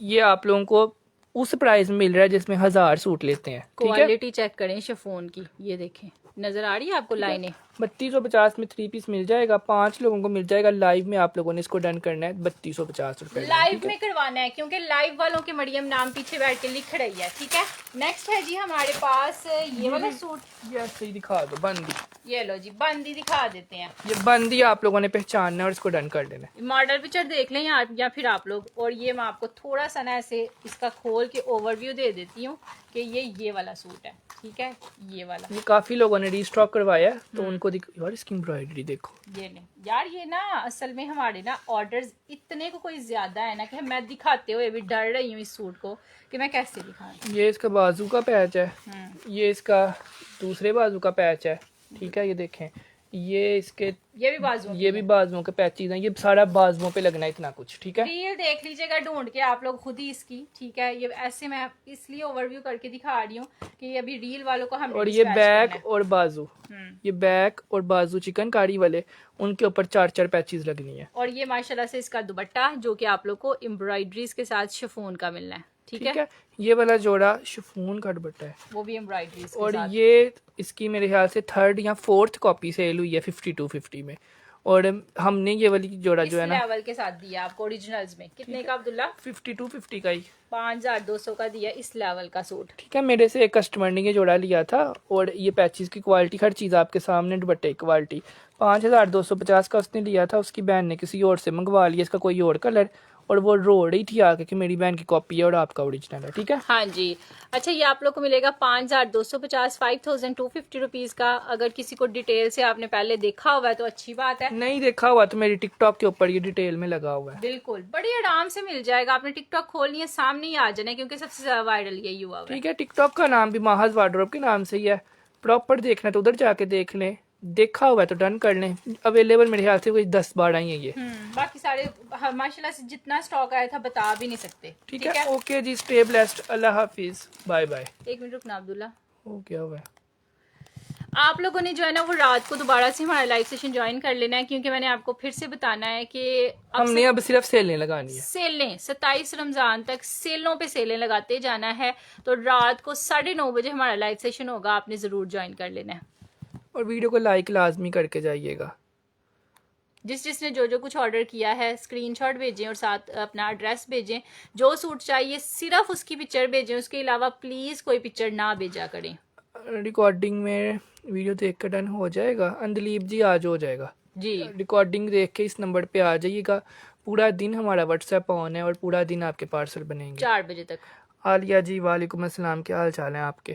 S2: ये आप लोगों को उस प्राइस में मिल रहा है जिसमें 1000 सूट लेते हैं।
S1: क्वालिटी चेक करें शिफॉन की, ये देखें, नजर आ रही है आपको लाइनें।
S2: 3250 में 3 पीस मिल जाएगा, 5 लोगों को मिल जाएगा। लाइव में आप लोगों ने इसको डन करना है 3250 रुपए
S1: लाइव में करवाना है, क्योंकि लाइव वालों के मरियम नाम पीछे बैठ के लिख रही है। ठीक है, नेक्स्ट है जी हमारे पास ये वाला सूट।
S2: ये सही दिखा दो, बंदी।
S1: ये लो जी, बंदी दिखा देते हैं।
S2: ये बंदी आप लोगों ने पहचानना है और इसको डन कर देना है।
S1: मॉडल पिक्चर देख लें या फिर आप लोग, और ये मैं आपको थोड़ा सा ना ऐसे इसका खोल के ओवरव्यू दे देती हूँ कि ये वाला सूट है। ठीक है, ये वाला,
S2: ये काफी लोगों ने रीस्टॉक करवाया है तो उनको यार इसकी एम्ब्रॉयडरी देखो।
S1: ये ले यार, ये ना असल में हमारे ना ऑर्डर्स इतने को कोई ज्यादा है ना कि मैं दिखाते हुए भी डर रही हूँ इस सूट को कि मैं कैसे दिखाऊं।
S2: ये इसका बाजू का पैच है, ये इसका दूसरे बाजू का पैच है। ठीक है, ये देखें, ये इसके ये भी बाजुओं के पैचेज हैं, ये सारा बाजुओं पे लगना है इतना कुछ। ठीक है,
S1: रील देख लीजिएगा ढूंढ के आप लोग खुद ही इसकी। ठीक है, ये ऐसे मैं इसलिए ओवरव्यू करके दिखा रही हूँ कि अभी रील वालों को हम,
S2: और ये बैक और बाजू, ये बैक और बाजू चिकनकारी वाले, उनके ऊपर 4-4 पैचेज लगनी है।
S1: और ये माशाल्लाह से इसका दुपट्टा जो कि आप लोग को एम्ब्रॉयडरीज के साथ शिफॉन का मिलना है। ठीक है,
S2: ये वाला जोड़ा शिफॉन का दुपट्टा है,
S1: वो भी एम्ब्रॉयडरीज
S2: और ये इसकी मेरे ख्याल से 3rd या 4th कॉपी सेल हुई है 5250 में। और हमने ये वाली जोड़ा जो है ना
S1: लेवल के साथ दिया आपको ओरिजिनल्स में। कितने का अब्दुल्ला?
S2: 5250 का ही
S1: 5200 का दिया इस लेवल का सूट।
S2: ठीक है, मेरे से एक कस्टमर ने ये जोड़ा लिया था और ये पैचेस की क्वालिटी, हर चीज़ आपके सामने, दुपट्टे की क्वालिटी 5250 का उसने लिया था। उसकी बहन ने किसी और से मंगवा लिया इसका कोई और कलर, और वो रो रही थी आके कि मेरी बहन की कॉपी है और आपका ओरिजिनल है। ठीक है,
S1: हाँ जी। अच्छा, ये आप लोग को मिलेगा 5250, 5250 रुपीज का। अगर किसी को डिटेल से आपने पहले देखा हुआ है तो अच्छी बात है,
S2: नहीं देखा हुआ तो मेरी टिकटॉक के ऊपर ये डिटेल में लगा हुआ है।
S1: बिल्कुल बड़ी आराम से मिल जाएगा। आपने टिकटॉक खोलनी है, सामने ही आ जाना है, क्योंकि सबसे ज्यादा वायरल यही हुआ है।
S2: ठीक है, टिकटॉक का नाम भी माहज वार्डरोब के नाम से ही है। प्रॉपर देखना तो उधर जाके देख लें, देखा हुआ है तो डन कर लें। अवेलेबल मेरे ख्याल से कोई 10-12 ही है ये।
S1: बाकी सारे माशाल्लाह से जितना स्टॉक आया था बता भी नहीं सकते।
S2: ठीक है, ओके जी, स्टे ब्लेस्ड, अल्लाह हाफिज, बाय बाय।
S1: 1 मिनट रुकना अब्दुल्ला।
S2: हो क्या हुआ है?
S1: आप लोगों ने जो है ना वो रात को दोबारा से हमारा लाइव सेशन ज्वाइन कर लेना है, क्योंकि मैंने आपको फिर से बताना है कि
S2: हमने अब सिर्फ सेलें लगानी है।
S1: सेलें 27 रमजान तक सेलों पे सेलें लगाते जाना है। तो रात को 9:30 बजे हमारा लाइव सेशन होगा, आपने जरूर ज्वाइन कर लेना है।
S2: और वीडियो को लाइक लाजमी करके जाइएगा।
S1: जिसने जो कुछ ऑर्डर किया है स्क्रीनशॉट भेजें और साथ अपना एड्रेस भेजें। जो सूट चाहिए सिर्फ उसकी पिक्चर भेजें, उसके अलावा प्लीज कोई पिक्चर ना भेजा करें।
S2: रिकॉर्डिंग में वीडियो देख कर डन हो जाएगा। अंदलीब जी आज हो जाएगा
S1: जी,
S2: रिकॉर्डिंग देख के इस नंबर पे आ जाइएगा। पूरा दिन हमारा व्हाट्सएप ऑन है और पूरा दिन आपके पार्सल बनेंगे
S1: 4 बजे तक।
S2: आलिया जी वालेकुम अस्सलाम, क्या हाल चाल है आपके?